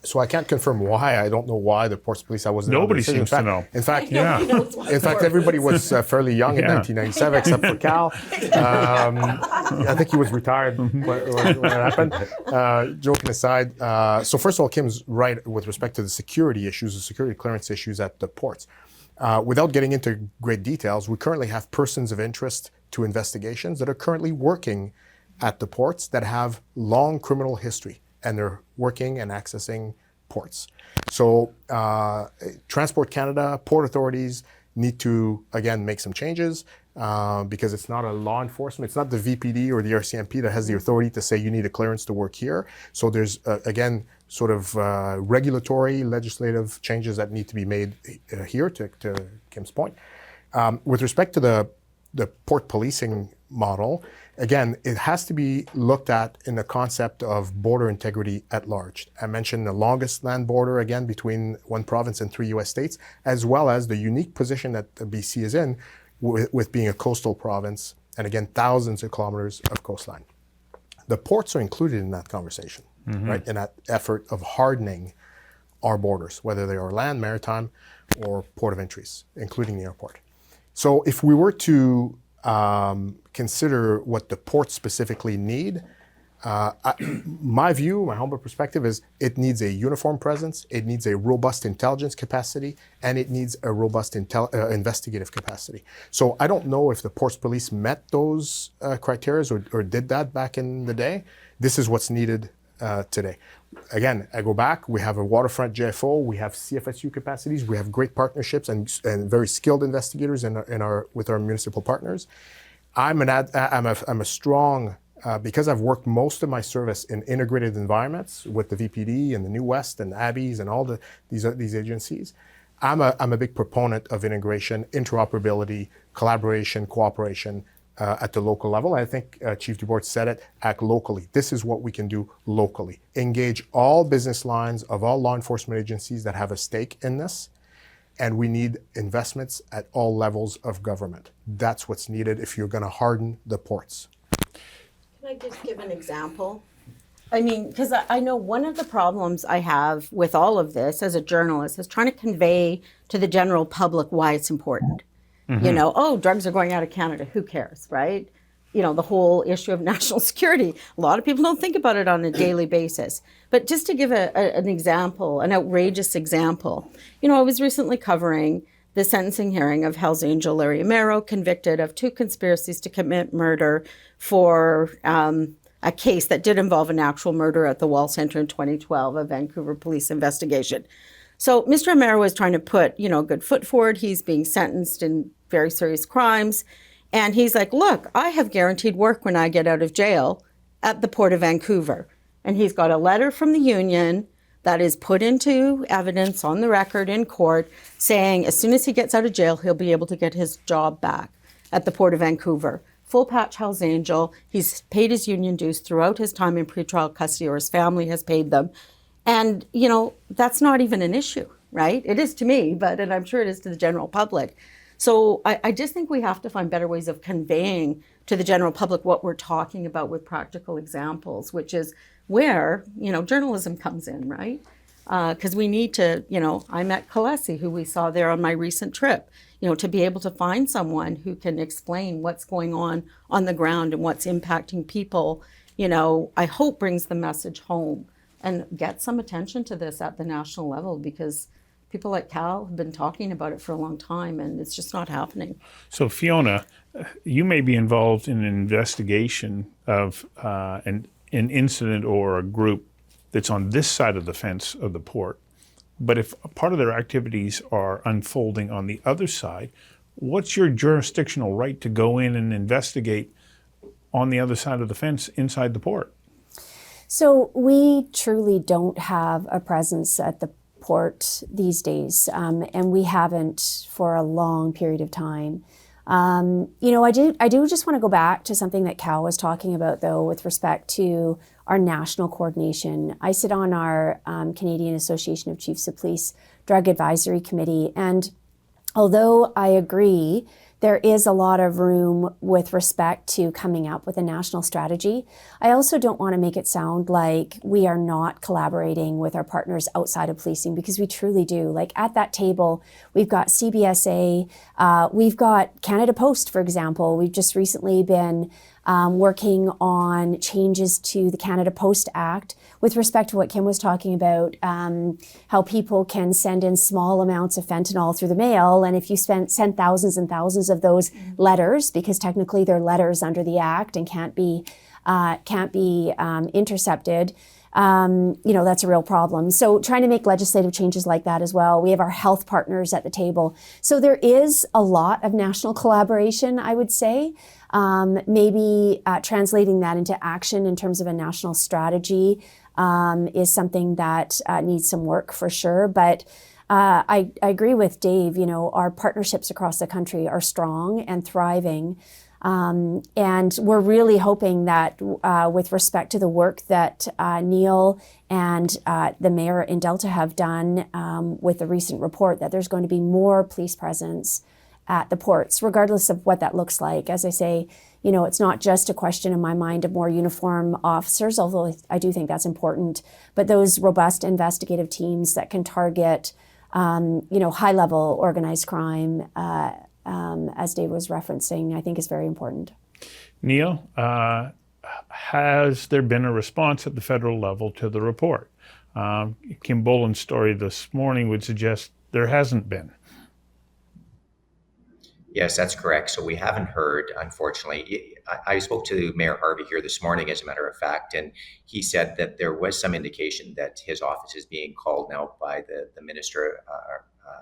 so I can't confirm why. I don't know why the Ports Police. I wasn't. Nobody seems to know. In fact, Yeah. In fact, everybody was fairly young in Yeah. 1997, except for Cal. I think he was retired when it happened. Joking aside, so first of all, Kim's right with respect to the security issues, the security clearance issues at the ports. Without getting into great details, we currently have persons of interest to investigations that are currently working at the ports that have long criminal history, and they're working and accessing ports. So Transport Canada, port authorities need to, again, make some changes because it's not a law enforcement, it's not the VPD or the RCMP that has the authority to say you need a clearance to work here. So there's, again, sort of regulatory, legislative changes that need to be made here, to Kim's point. With respect to the port policing model, again, it has to be looked at in the concept of border integrity at large. I mentioned the longest land border, again, between one province and 3 U.S. states, as well as the unique position that the BC is in with being a coastal province, and again, thousands of kilometers of coastline. The ports are included in that conversation, right, in that effort of hardening our borders, whether they are land, maritime, or port of entries, including the airport. So if we were to consider what the ports specifically need, my view, my humble perspective is it needs a uniform presence, it needs a robust intelligence capacity, and it needs a robust investigative capacity. So I don't know if the ports police met those criteria or did that back in the day. This is what's needed today. Again, I go back, we have a waterfront JFO, we have CFSU capacities, we have great partnerships and very skilled investigators with our municipal partners. I'm a strong, because I've worked most of my service in integrated environments with the VPD and the New West and Abbeys and all these agencies. I'm a big proponent of integration, interoperability, collaboration, cooperation at the local level. I think Chief DuBois said it, act locally. This is what we can do locally. Engage all business lines of all law enforcement agencies that have a stake in this. And we need investments at all levels of government. That's what's needed if you're going to harden the ports. Can I just give an example? I mean, because I know one of the problems I have with all of this as a journalist is trying to convey to the general public why it's important. Drugs are going out of Canada, who cares, right? The whole issue of national security. A lot of people don't think about it on a daily basis. But just to give an example, an outrageous example, I was recently covering the sentencing hearing of Hells Angel Larry Amaro, convicted of 2 conspiracies to commit murder for a case that did involve an actual murder at the Wall Centre in 2012, a Vancouver police investigation. So Mr. Amaro was trying to put, a good foot forward. He's being sentenced in very serious crimes. And he's like, look, I have guaranteed work when I get out of jail at the Port of Vancouver. And he's got a letter from the union that is put into evidence on the record in court saying as soon as he gets out of jail, he'll be able to get his job back at the Port of Vancouver. Full patch Hells Angel. He's paid his union dues throughout his time in pretrial custody, or his family has paid them. And, that's not even an issue, right? It is to me, and I'm sure it is to the general public. So I just think we have to find better ways of conveying to the general public what we're talking about with practical examples, which is where, journalism comes in, right? Because we need to, I met Kalesi, who we saw there on my recent trip, to be able to find someone who can explain what's going on the ground and what's impacting people, I hope brings the message home and get some attention to this at the national level, because people like Cal have been talking about it for a long time, and it's just not happening. So Fiona, you may be involved in an investigation of an incident or a group that's on this side of the fence of the port. But if part of their activities are unfolding on the other side, what's your jurisdictional right to go in and investigate on the other side of the fence inside the port? So we truly don't have a presence at the port these days, and we haven't for a long period of time. I do just want to go back to something that Cal was talking about, though, with respect to our national coordination. I sit on our Canadian Association of Chiefs of Police Drug Advisory Committee, and although I agree there is a lot of room with respect to coming up with a national strategy, I also don't want to make it sound like we are not collaborating with our partners outside of policing, because we truly do. Like at that table, we've got CBSA, we've got Canada Post, for example. We've just recently been working on changes to the Canada Post Act with respect to what Kim was talking about, how people can send in small amounts of fentanyl through the mail. And if you send thousands and thousands of those letters, because technically they're letters under the Act and can't be intercepted, that's a real problem. So trying to make legislative changes like that as well. We have our health partners at the table. So there is a lot of national collaboration, I would say. Maybe translating that into action in terms of a national strategy is something that needs some work for sure. But I agree with Dave, our partnerships across the country are strong and thriving. And we're really hoping that with respect to the work that Neil and the mayor in Delta have done with the recent report, that there's going to be more police presence at the ports, regardless of what that looks like. As I say, it's not just a question in my mind of more uniform officers, although I do think that's important, but those robust investigative teams that can target, high-level organized crime, as Dave was referencing, I think is very important. Neil, has there been a response at the federal level to the report? Kim Bolan's story this morning would suggest there hasn't been. Yes, that's correct. So we haven't heard, unfortunately. I spoke to Mayor Harvey here this morning, as a matter of fact, and he said that there was some indication that his office is being called now by the Minister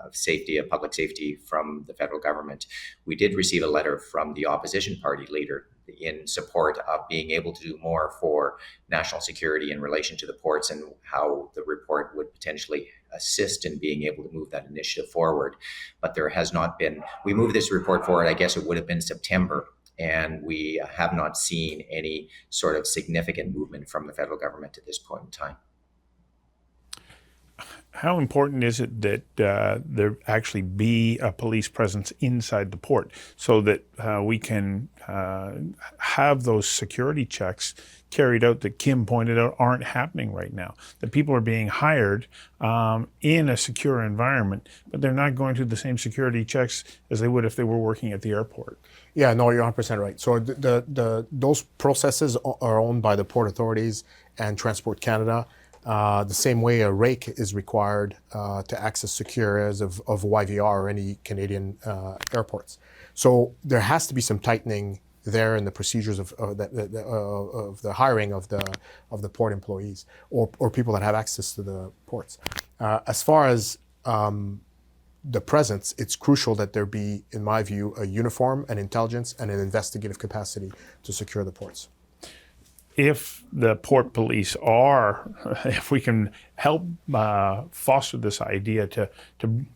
of Safety, of Public Safety from the federal government. We did receive a letter from the opposition party leader in support of being able to do more for national security in relation to the ports, and how the report would potentially assist in being able to move that initiative forward. But there has not been, we moved this report forward, I guess it would have been September, and we have not seen any sort of significant movement from the federal government at this point in time. How important is it that there actually be a police presence inside the port so that we can have those security checks carried out that Kim pointed out aren't happening right now? That people are being hired in a secure environment, but they're not going through the same security checks as they would if they were working at the airport. Yeah, no, you're 100% right. So those processes are owned by the port authorities and Transport Canada. The same way a rake is required to access secure areas of YVR or any Canadian airports. So there has to be some tightening there in the procedures of the hiring of the port employees or people that have access to the ports. As far as the presence, it's crucial that there be, in my view, a uniform, an intelligence, and an investigative capacity to secure the ports. If the port police if we can help foster this idea to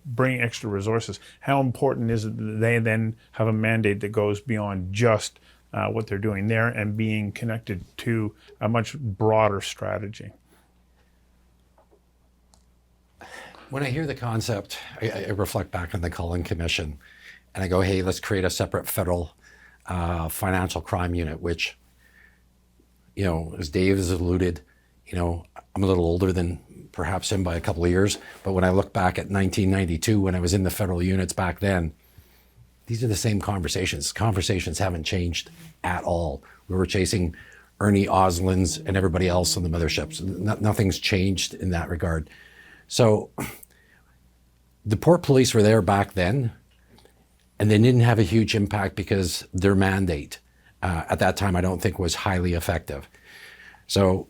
bring extra resources, how important is it that they then have a mandate that goes beyond just what they're doing there and being connected to a much broader strategy? When I hear the concept, I reflect back on the Cullen Commission, and I go, hey, let's create a separate federal financial crime unit, which, as Dave has alluded, I'm a little older than perhaps him by a couple of years, but when I look back at 1992, when I was in the federal units back then, these are the same conversations. Conversations haven't changed at all. We were chasing Ernie Oslinds and everybody else on the motherships. Nothing's changed in that regard. So the port police were there back then, and they didn't have a huge impact because their mandate at that time, I don't think was highly effective. So,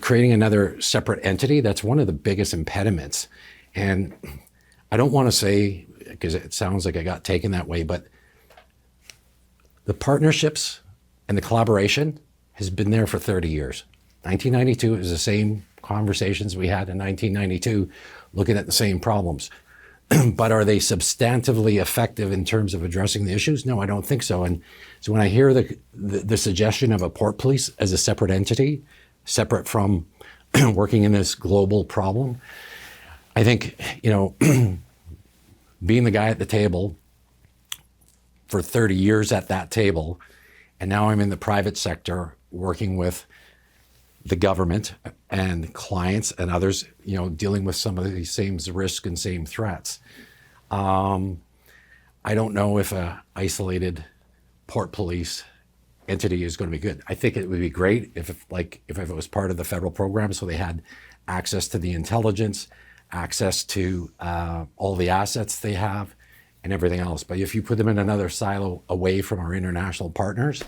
creating another separate entity, that's one of the biggest impediments. And I don't want to say, because it sounds like I got taken that way, but the partnerships And the collaboration has been there for 30 years. 1992 is the same conversations we had in 1992, looking at the same problems. But are they substantively effective in terms of addressing the issues? No, I don't think so. And so when I hear the suggestion of a port police as a separate entity, separate from working in this global problem, I think, being the guy at the table for 30 years at that table, and now I'm in the private sector working with the government and clients and others, dealing with some of these same risks and same threats. I don't know if a isolated port police entity is going to be good. I think it would be great if it was part of the federal program, so they had access to the intelligence, access to all the assets they have, and everything else. But if you put them in another silo away from our international partners,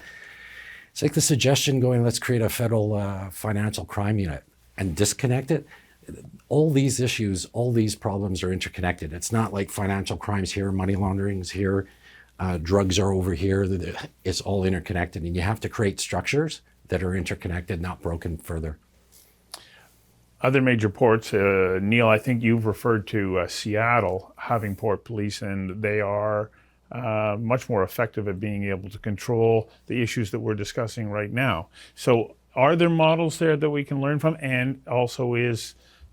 it's like the suggestion going, let's create a federal financial crime unit and disconnect it. All these issues, all these problems are interconnected. It's not like financial crimes here, money laundering's here, drugs are over here. It's all interconnected, and you have to create structures that are interconnected, not broken further. Other major ports, Neil, I think you've referred to Seattle having port police, and they are much more effective at being able to control the issues that we're discussing right now. So are there models there that we can learn from? And also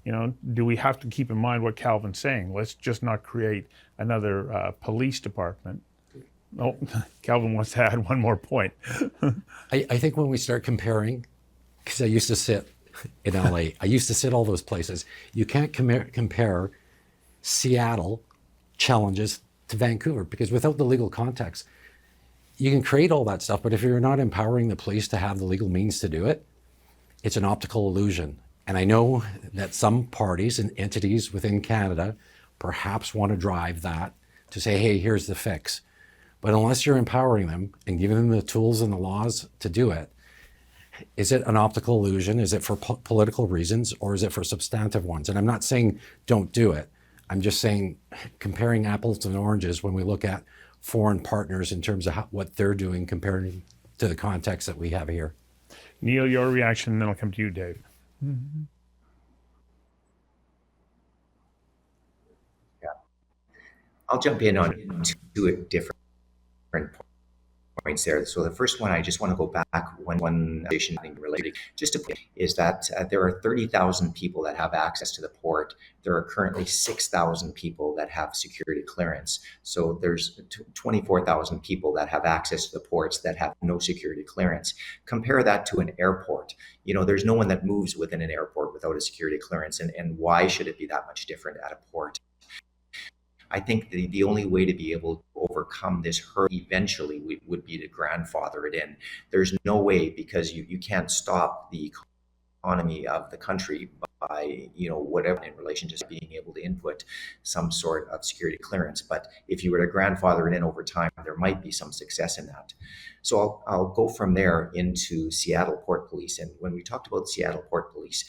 do we have to keep in mind what Calvin's saying? Let's just not create another police department. Oh, Calvin wants to add one more point. I think when we start comparing, because I used to sit in LA, I used to sit all those places, you can't compare Seattle challenges to Vancouver, because without the legal context, you can create all that stuff, but if you're not empowering the police to have the legal means to do it, it's an optical illusion. And I know that some parties and entities within Canada perhaps want to drive that to say, hey, here's the fix. But unless you're empowering them and giving them the tools and the laws to do it, is it an optical illusion? Is it for political reasons, or is it for substantive ones? And I'm not saying don't do it. I'm just saying comparing apples and oranges when we look at foreign partners in terms of what they're doing compared to the context that we have here. Neil, your reaction, and then I'll come to you, Dave. Mm-hmm. Yeah. I'll jump in on two different points there. So the first one, I just want to go back one addition related just to point is that there are 30,000 people that have access to the port. There are currently 6,000 people that have security clearance. So there's 24,000 people that have access to the ports that have no security clearance. Compare that to an airport. There's no one that moves within an airport without a security clearance. And why should it be that much different at a port? I think the only way to be able to overcome this hurdle eventually would be to grandfather it in. There's no way, because you can't stop the economy of the country by, whatever in relation to being able to input some sort of security clearance. But if you were to grandfather it in over time, there might be some success in that. So I'll go from there into Seattle Port Police. And when we talked about Seattle Port Police,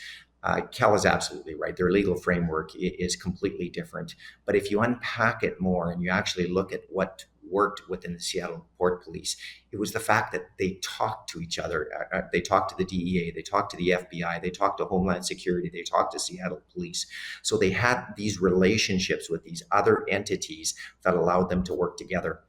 Cal is absolutely right. Their legal framework is completely different. But if you unpack it more and you actually look at what worked within the Seattle Port Police, it was the fact that they talked to each other. They talked to the DEA, they talked to the FBI, they talked to Homeland Security, they talked to Seattle Police. So they had these relationships with these other entities that allowed them to work together.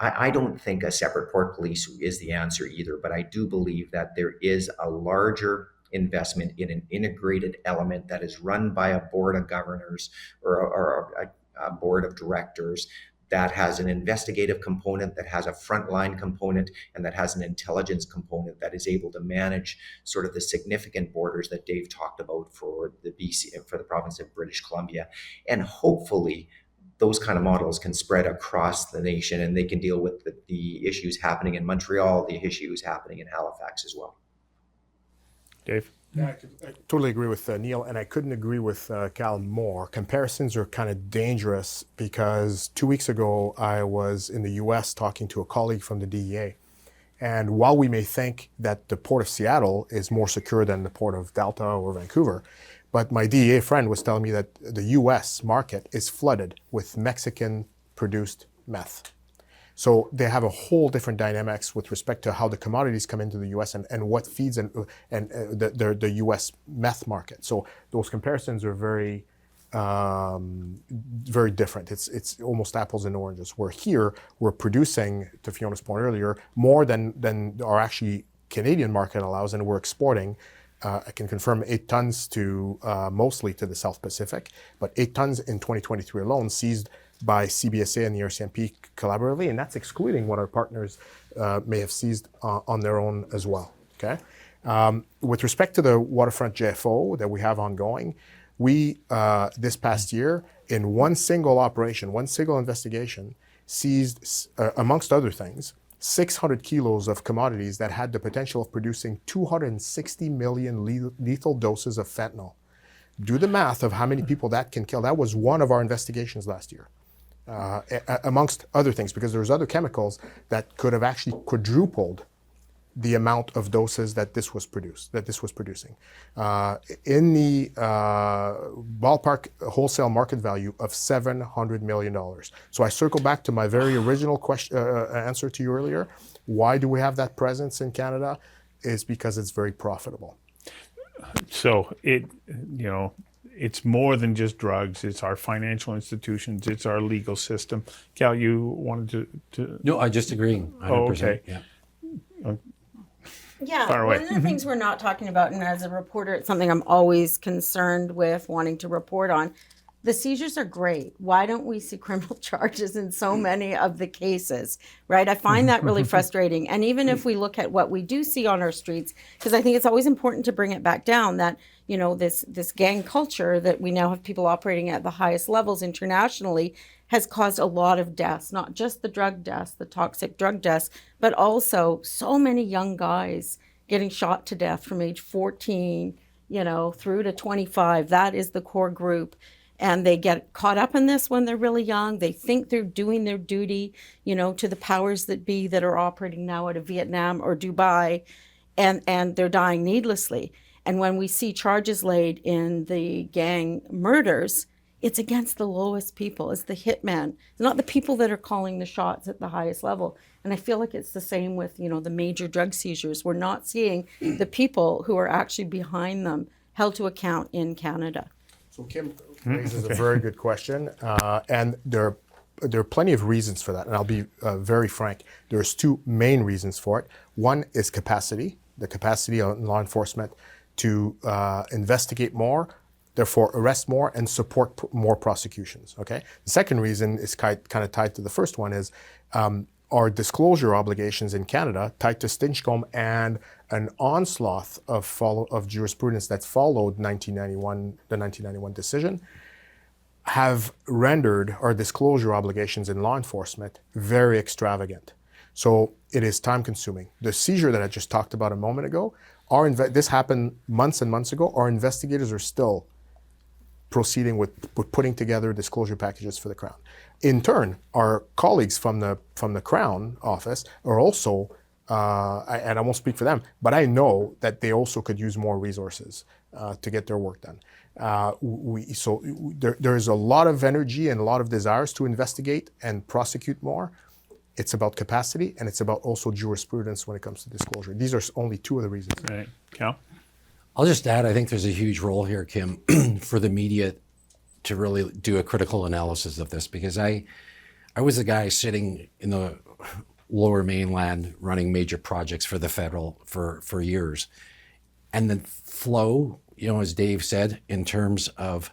I don't think a separate port police is the answer either, but I do believe that there is a larger investment in an integrated element that is run by a board of governors or a board of directors that has an investigative component, that has a frontline component, and that has an intelligence component that is able to manage sort of the significant borders that Dave talked about for the province of British Columbia. And hopefully those kind of models can spread across the nation, and they can deal with the issues happening in Montreal, the issues happening in Halifax as well. Dave? Yeah, I totally agree with Neil, and I couldn't agree with Cal more. Comparisons are kind of dangerous because 2 weeks ago I was in the US talking to a colleague from the DEA. And while we may think that the Port of Seattle is more secure than the Port of Delta or Vancouver, but my DEA friend was telling me that the US market is flooded with Mexican-produced meth. So they have a whole different dynamics with respect to how the commodities come into the U.S. and what feeds the U.S. meth market. So those comparisons are very very different. It's almost apples and oranges. Where here we're producing, to Fiona's point earlier, more than our actually Canadian market allows, and we're exporting. I can confirm 8 tons to mostly to the South Pacific, but 8 tons in 2023 alone seized by CBSA and the RCMP collaboratively, and that's excluding what our partners may have seized on their own as well. Okay. With respect to the waterfront JFO that we have ongoing, we this past year, in one single operation, one single investigation, seized, amongst other things, 600 kilos of commodities that had the potential of producing 260 million lethal doses of fentanyl. Do the math of how many people that can kill. That was one of our investigations last year, amongst other things, because there's other chemicals that could have actually quadrupled the amount of doses that this was producing. In the ballpark wholesale market value of $700 million. So I circle back to my very original question, answer to you earlier. Why do we have that presence in Canada? Is because it's very profitable. So it's more than just drugs. It's our financial institutions. It's our legal system. Cal, you wanted to? No, I just agree. 100%. Oh, okay. Yeah. Yeah, Far away. one of the things we're not talking about, and as a reporter, it's something I'm always concerned with wanting to report on. The seizures are great. Why don't we see criminal charges in so many of the cases, right? I find that really frustrating. And even if we look at what we do see on our streets, because I think it's always important to bring it back down that, this gang culture that we now have people operating at the highest levels internationally has caused a lot of deaths, not just the drug deaths, the toxic drug deaths, but also so many young guys getting shot to death from age 14, through to 25. That is the core group. And they get caught up in this when they're really young. They think they're doing their duty, to the powers that be that are operating now out of Vietnam or Dubai, and they're dying needlessly. And when we see charges laid in the gang murders, it's against the lowest people. It's the hitman. It's not the people that are calling the shots at the highest level. And I feel like it's the same with, the major drug seizures. We're not seeing the people who are actually behind them held to account in Canada. So Kim raises a very good question, and there are plenty of reasons for that, and I'll be very frank. There's 2 main reasons for it. One is capacity, the capacity of law enforcement to investigate more, therefore arrest more and support more prosecutions, okay? The second reason is kind of tied to the first one is our disclosure obligations in Canada, tied to Stinchcombe and an onslaught of jurisprudence that followed the 1991 decision, have rendered our disclosure obligations in law enforcement very extravagant. So it is time consuming. The seizure that I just talked about a moment ago, this happened months and months ago. Our investigators are still proceeding with putting together disclosure packages for the Crown. In turn, our colleagues from the Crown office are also, and I won't speak for them, but I know that they also could use more resources to get their work done. There is a lot of energy and a lot of desires to investigate and prosecute more. It's about capacity, and it's about also jurisprudence when it comes to disclosure. These are only 2 of the reasons. Right. Cal? I'll just add, I think there's a huge role here, Kim, for the media to really do a critical analysis of this, because I was a guy sitting in the lower mainland running major projects for the federal for years. And the flow, as Dave said, in terms of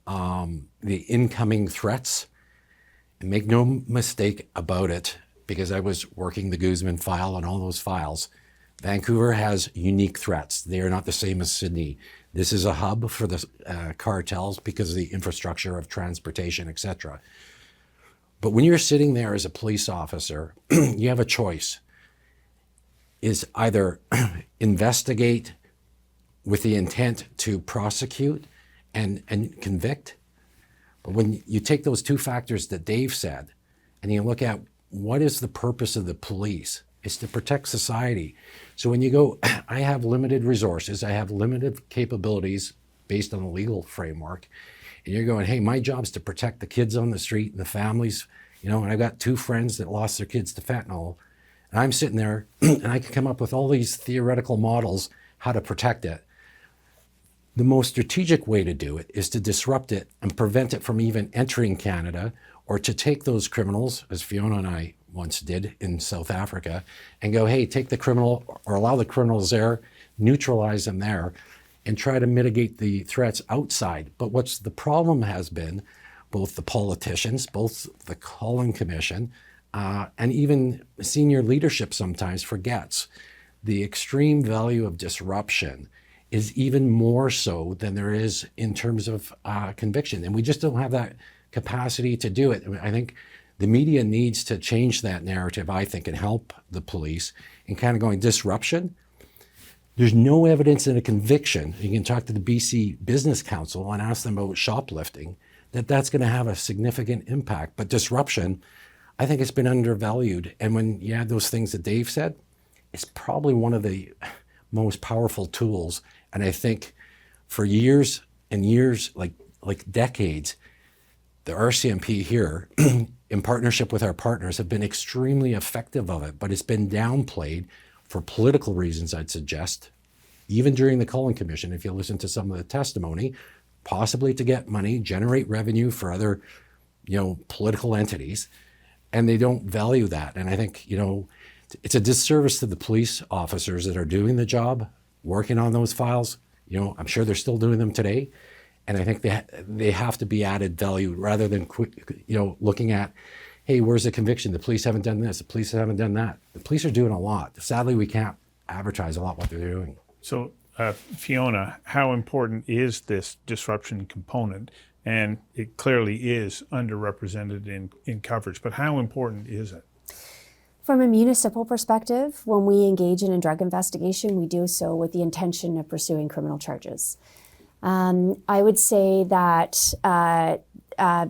the incoming threats, and make no mistake about it, because I was working the Guzman file and all those files, Vancouver has unique threats. They are not the same as Sydney. This is a hub for the cartels because of the infrastructure of transportation, etc. But when you're sitting there as a police officer, you have a choice. Is either investigate with the intent to prosecute and convict. But when you take those 2 factors that Dave said, and you look at what is the purpose of the police, it's to protect society. So when you go, I have limited resources, I have limited capabilities based on a legal framework, and you're going, hey, my job's to protect the kids on the street and the families You know, and I've got 2 friends that lost their kids to fentanyl, and I'm sitting there and I can come up with all these theoretical models how to protect it. The most strategic way to do it is to disrupt it and prevent it from even entering Canada, or to take those criminals, as Fiona and I once did in South Africa, and go, hey, take the criminal or allow the criminals there, neutralize them there, and try to mitigate the threats outside. But what's the problem has been both the politicians, both the Cullen Commission, and even senior leadership sometimes forgets the extreme value of disruption is even more so than there is in terms of conviction. And we just don't have that capacity to do it. I think the media needs to change that narrative, I think, and help the police in kind of going disruption. There's no evidence in a conviction. You can talk to the BC Business Council and ask them about shoplifting, that's going to have a significant impact. But disruption, I think it's been undervalued. And when you add those things that Dave said, it's probably one of the most powerful tools. And I think for years and years, like decades, the RCMP here, in partnership with our partners, have been extremely effective of it, but it's been downplayed for political reasons, I'd suggest. Even during the Cullen Commission, if you listen to some of the testimony, possibly to get money, generate revenue for other, political entities, and they don't value that. And I think, it's a disservice to the police officers that are doing the job, working on those files. I'm sure they're still doing them today. And I think they have to be added value rather than looking at, hey, where's the conviction? The police haven't done this. The police haven't done that. The police are doing a lot. Sadly, we can't advertise a lot what they're doing. So, Fiona, how important is this disruption component? And it clearly is underrepresented in coverage, but how important is it? From a municipal perspective, when we engage in a drug investigation, we do so with the intention of pursuing criminal charges. I would say that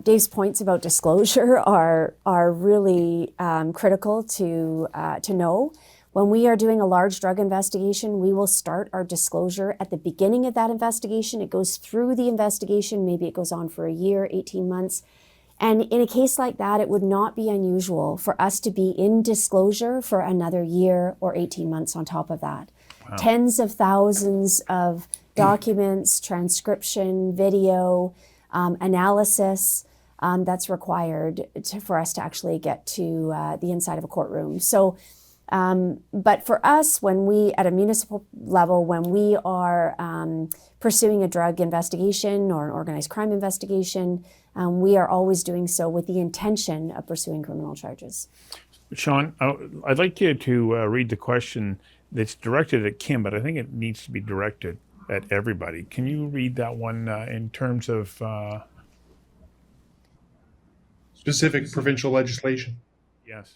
Dave's points about disclosure are really critical to know. When we are doing a large drug investigation, we will start our disclosure at the beginning of that investigation. It goes through the investigation. Maybe it goes on for a year, 18 months. And in a case like that, it would not be unusual for us to be in disclosure for another year or 18 months on top of that. Wow. Tens of thousands of documents, transcription, video, analysis that's required for us to actually get to the inside of a courtroom. So, but for us, when we, at a municipal level, when we are pursuing a drug investigation or an organized crime investigation, we are always doing so with the intention of pursuing criminal charges. Sean, I'd like you to read the question that's directed at Kim, but I think it needs to be directed at everybody. Can you read that one in terms of specific provincial legislation? Yes.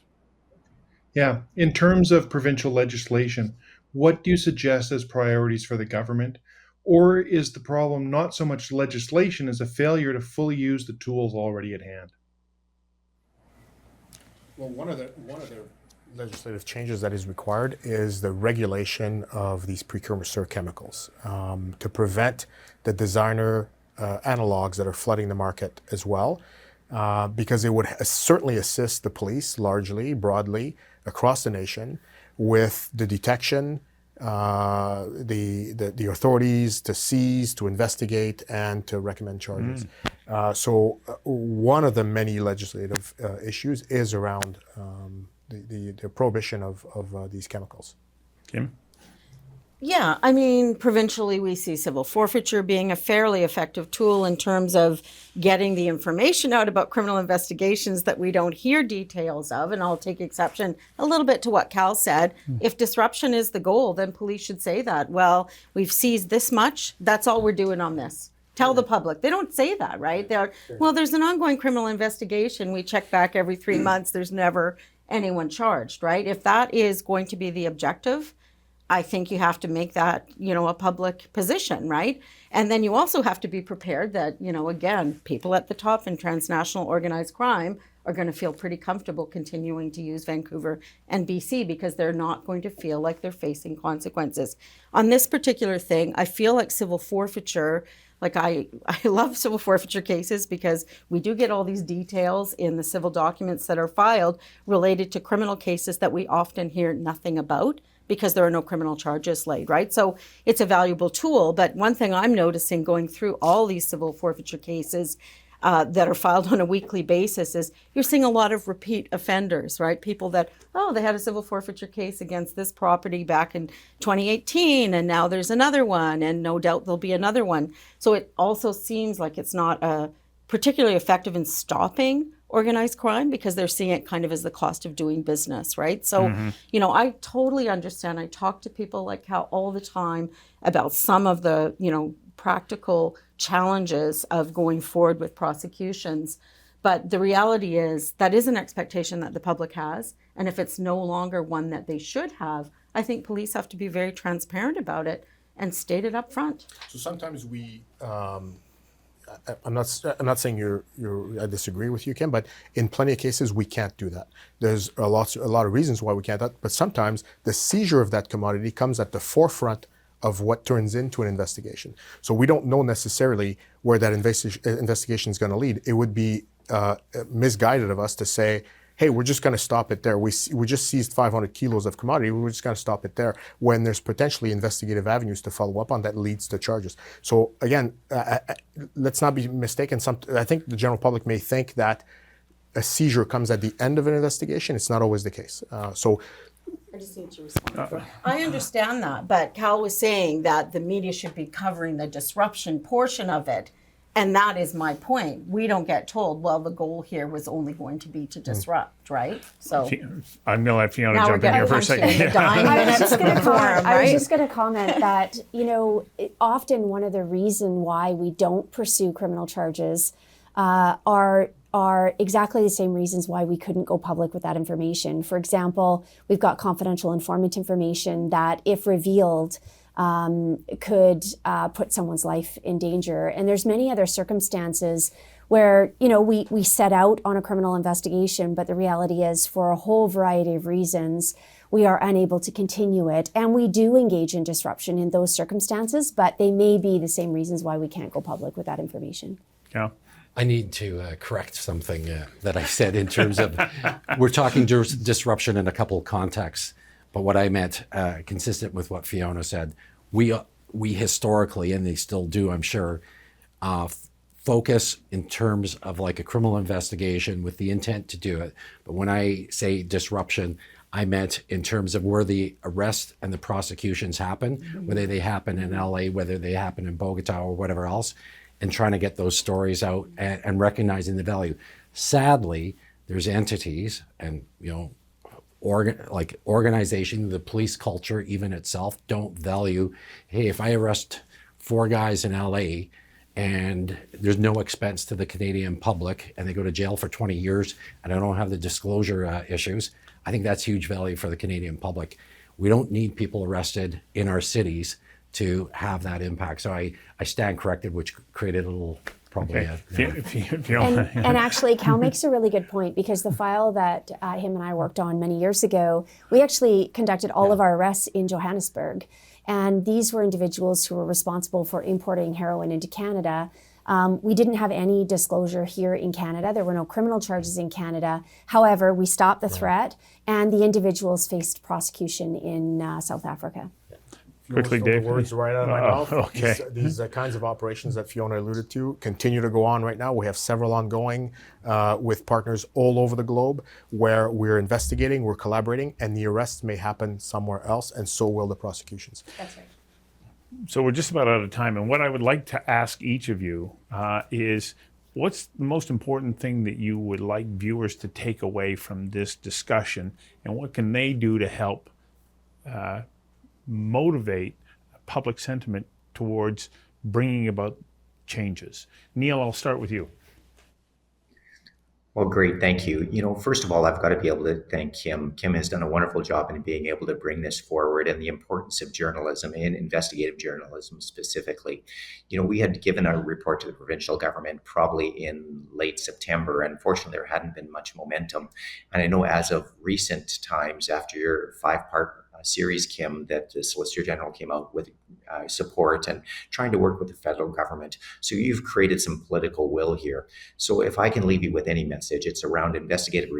Yeah. In terms of provincial legislation, what do you suggest as priorities for the government? Or is the problem not so much legislation as a failure to fully use the tools already at hand? Well, one of the legislative changes that is required is the regulation of these precursor chemicals to prevent the designer analogs that are flooding the market as well, because it would certainly assist the police largely, broadly, across the nation with the detection, the authorities to seize, to investigate, and to recommend charges. So one of the many legislative issues is around the prohibition of these chemicals. Kim? Yeah, I mean, provincially, we see civil forfeiture being a fairly effective tool in terms of getting the information out about criminal investigations that we don't hear details of. And I'll take exception a little bit to what Cal said. If disruption is the goal, then police should say that. Well, we've seized this much. That's all we're doing on this. Tell the public. They don't say that, right? They're, well, there's an ongoing criminal investigation. We check back every 3 months. There's never anyone charged, right? If that is going to be the objective, I think you have to make that, a public position, right? And then you also have to be prepared that, again, people at the top in transnational organized crime are going to feel pretty comfortable continuing to use Vancouver and BC because they're not going to feel like they're facing consequences. On this particular thing, I feel like civil forfeiture like I love civil forfeiture cases because we do get all these details in the civil documents that are filed related to criminal cases that we often hear nothing about because there are no criminal charges laid, right? So it's a valuable tool. But one thing I'm noticing going through all these civil forfeiture cases that are filed on a weekly basis is you're seeing a lot of repeat offenders, right? People that, oh, they had a civil forfeiture case against this property back in 2018, and now there's another one, and no doubt there'll be another one. So it also seems like it's not particularly effective in stopping organized crime because they're seeing it kind of as the cost of doing business, right? So, you know, I totally understand. I talk to people like Cal all the time about some of the, you know, practical challenges of going forward with prosecutions. But the reality is that is an expectation that the public has. And if it's no longer one that they should have, I think police have to be very transparent about it and state it up front. So sometimes we, I'm not saying I disagree with you, Kim, but in plenty of cases we can't do that. There's a lot of reasons why we can't do that, but sometimes the seizure of that commodity comes at the forefront of what turns into an investigation. So we don't know necessarily where that investigation is going to lead. It would be misguided of us to say, hey, we're just going to stop it there. We just seized 500 kilos of commodity. We're just going to stop it there when there's potentially investigative avenues to follow up on that leads to charges. So again, let's not be mistaken. I think the general public may think that a seizure comes at the end of an investigation. It's not always the case. I just need to respond. I understand that, but Cal was saying that the media should be covering the disruption portion of it. And that is my point. We don't get told, well, the goal here was only going to be to disrupt, right? So I'm going to let Fiona now jump in here for a second. I was just going to comment that, you know, often one of the reasons why we don't pursue criminal charges are exactly the same reasons why we couldn't go public with that information. For example, we've got confidential informant information that, if revealed, could put someone's life in danger. And there's many other circumstances where, you know, we set out on a criminal investigation, but the reality is, for a whole variety of reasons, we are unable to continue it. And we do engage in disruption in those circumstances, but they may be the same reasons why we can't go public with that information. Yeah. I need to correct something that I said in terms of, we're talking disruption in a couple of contexts, but what I meant, consistent with what Fiona said, we historically, and they still do, I'm sure, focus in terms of like a criminal investigation with the intent to do it. But when I say disruption, I meant in terms of where the arrest and the prosecutions happen, whether they happen in LA, whether they happen in Bogota or whatever else, and trying to get those stories out and recognizing the value. Sadly, there's entities and, you know, organization, the police culture even itself don't value, hey, if I arrest 4 guys in LA and there's no expense to the Canadian public and they go to jail for 20 years and I don't have the disclosure issues, I think that's huge value for the Canadian public. We don't need people arrested in our cities to have that impact. So I stand corrected, which created a little probably. Okay. And actually, Cal makes a really good point, because the file that him and I worked on many years ago, we actually conducted all of our arrests in Johannesburg. And these were individuals who were responsible for importing heroin into Canada. We didn't have any disclosure here in Canada. There were no criminal charges in Canada. However, we stopped the threat, and the individuals faced prosecution in South Africa. Quickly, Dave. The words right out of my mouth. Okay. These kinds of operations that Fiona alluded to continue to go on right now. We have several ongoing with partners all over the globe where we're investigating, we're collaborating, and the arrests may happen somewhere else, and so will the prosecutions. That's right. So we're just about out of time. And what I would like to ask each of you is, what's the most important thing that you would like viewers to take away from this discussion, and what can they do to help motivate public sentiment towards bringing about changes? Neil, I'll start with you. Well, great. Thank you. You know, first of all, I've got to be able to thank Kim. Kim has done a wonderful job in being able to bring this forward, and the importance of journalism and investigative journalism specifically. You know, we had given a report to the provincial government probably in late September. Unfortunately, there hadn't been much momentum. And I know as of recent times, after your 5-part series, Kim, that the Solicitor General came out with support and trying to work with the federal government. So you've created some political will here. So if I can leave you with any message, it's around investigative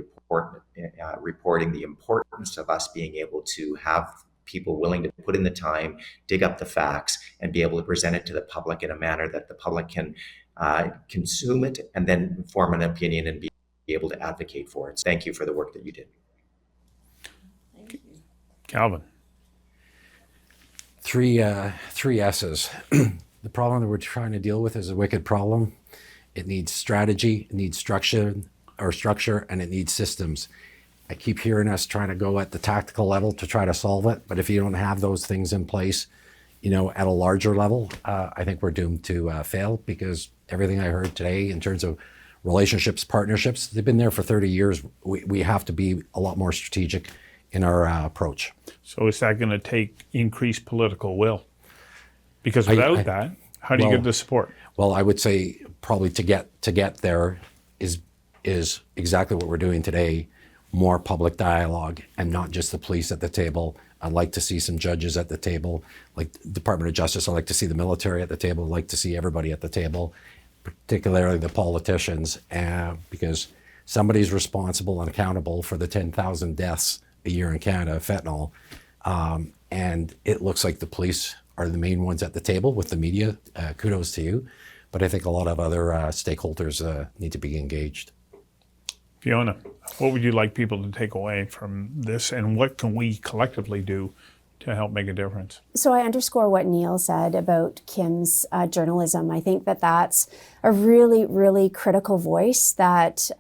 reporting, the importance of us being able to have people willing to put in the time, dig up the facts, and be able to present it to the public in a manner that the public can consume it and then form an opinion and be able to advocate for it. Thank you for the work that you did. Calvin. Three S's. The problem that we're trying to deal with is a wicked problem. It needs strategy, it needs structure, and it needs systems. I keep hearing us trying to go at the tactical level to try to solve it, but if you don't have those things in place, at a larger level, I think we're doomed to fail, because everything I heard today in terms of relationships, partnerships, they've been there for 30 years. We have to be a lot more strategic in our approach. So is that going to take increased political will? Because without that, how do you get the support? Well, I would say probably to get there is exactly what we're doing today. More public dialogue, and not just the police at the table. I'd like to see some judges at the table, like Department of Justice. I'd like to see the military at the table. I'd like to see everybody at the table, particularly the politicians, because somebody's responsible and accountable for the 10,000 deaths a year in Canada of fentanyl. And it looks like the police are the main ones at the table with the media. Kudos to you. But I think a lot of other stakeholders need to be engaged. Fiona, what would you like people to take away from this, and what can we collectively do to help make a difference? So I underscore what Neil said about Kim's journalism. I think that that's a really, really critical voice that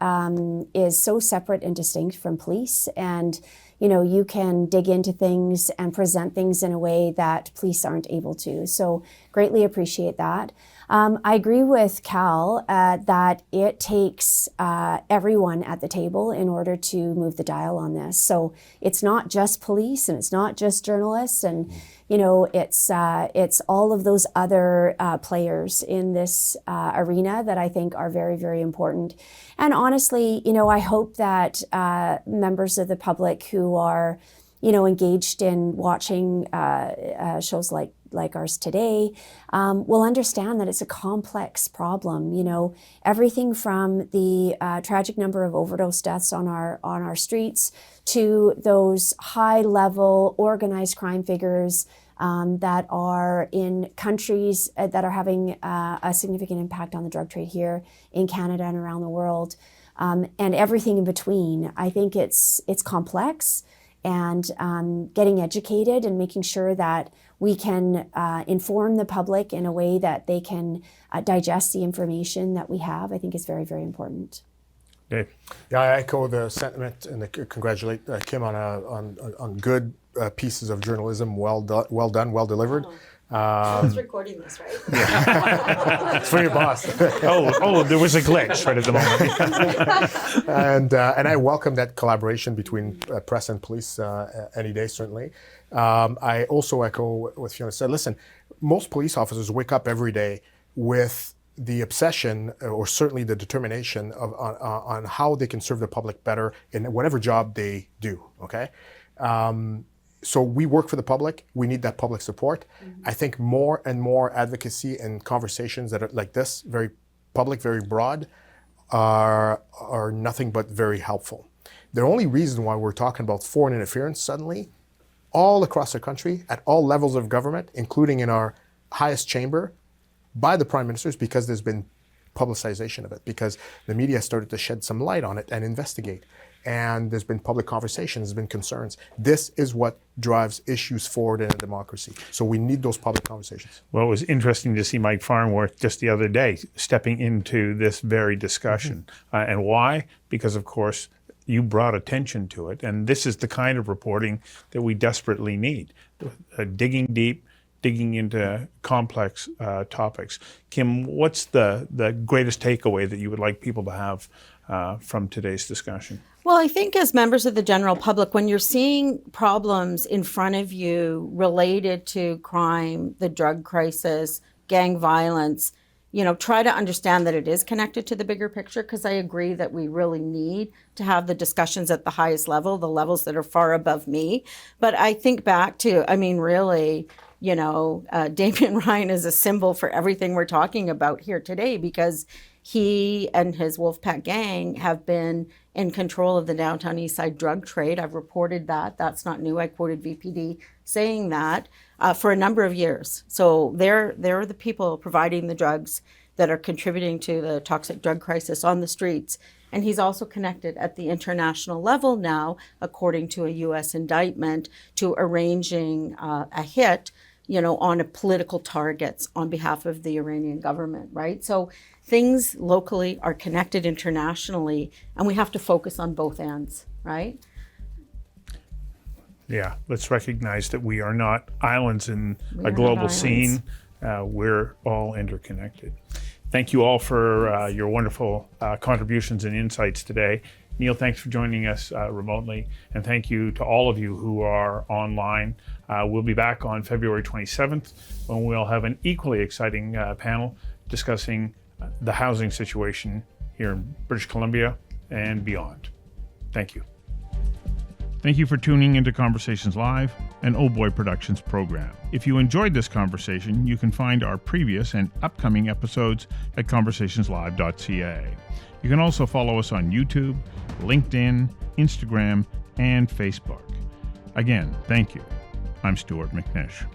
is so separate and distinct from police. And you can dig into things and present things in a way that police aren't able to. So greatly appreciate that. I agree with Cal that it takes everyone at the table in order to move the dial on this. So it's not just police, and it's not just journalists, and it's all of those other players in this arena that I think are very, very important. And honestly, I hope that members of the public who are engaged in watching shows like ours today, will understand that it's a complex problem. Everything from the tragic number of overdose deaths on our streets to those high-level organized crime figures that are in countries that are having a significant impact on the drug trade here in Canada and around the world, and everything in between. I think it's complex. And getting educated and making sure that we can inform the public in a way that they can digest the information that we have, I think is very, very important. Dave. Yeah, I echo the sentiment and congratulate Kim on good pieces of journalism. Well done, well delivered. Who's recording this, right? It's for your boss. There was a glitch right at the moment. And I welcome that collaboration between press and police any day, certainly. I also echo what Fiona said. Listen, most police officers wake up every day with the obsession, or certainly the determination on how they can serve the public better in whatever job they do. Okay. So we work for the public. We need that public support. Mm-hmm. I think more and more advocacy and conversations that are like this, very public, very broad, are nothing but very helpful. The only reason why we're talking about foreign interference suddenly, all across the country, at all levels of government, including in our highest chamber, by the Prime Minister, is because there's been publicization of it, because the media started to shed some light on it and investigate. And there's been public conversation, there's been concerns. This is what drives issues forward in a democracy. So we need those public conversations. Well, it was interesting to see Mike Farnworth just the other day stepping into this very discussion. Mm-hmm. And why? Because, of course, you brought attention to it. And this is the kind of reporting that we desperately need. Digging deep, digging into complex topics. Kim, what's the greatest takeaway that you would like people to have from today's discussion? Well, I think as members of the general public, when you're seeing problems in front of you related to crime, the drug crisis, gang violence, try to understand that it is connected to the bigger picture, because I agree that we really need to have the discussions at the highest level, the levels that are far above me. But I think back to, really, Damian Ryan is a symbol for everything we're talking about here today, because he and his Wolfpack gang have been in control of the downtown east side drug trade. I've reported that. That's not new. I quoted VPD saying that for a number of years. So they're the people providing the drugs that are contributing to the toxic drug crisis on the streets. And he's also connected at the international level now, according to a U.S. indictment, to arranging a hit, on a political targets on behalf of the Iranian government, right? So things locally are connected internationally, and we have to focus on both ends, right? Yeah, let's recognize that we are not islands in We a are global not scene. We're all interconnected. Thank you all for your wonderful contributions and insights today. Neil, thanks for joining us remotely. And thank you to all of you who are online. We'll be back on February 27th when we'll have an equally exciting panel discussing the housing situation here in British Columbia and beyond. Thank you. Thank you for tuning into Conversations Live, an Oh Boy Productions program. If you enjoyed this conversation, you can find our previous and upcoming episodes at conversationslive.ca. You can also follow us on YouTube, LinkedIn, Instagram, and Facebook. Again, thank you. I'm Stuart McNish.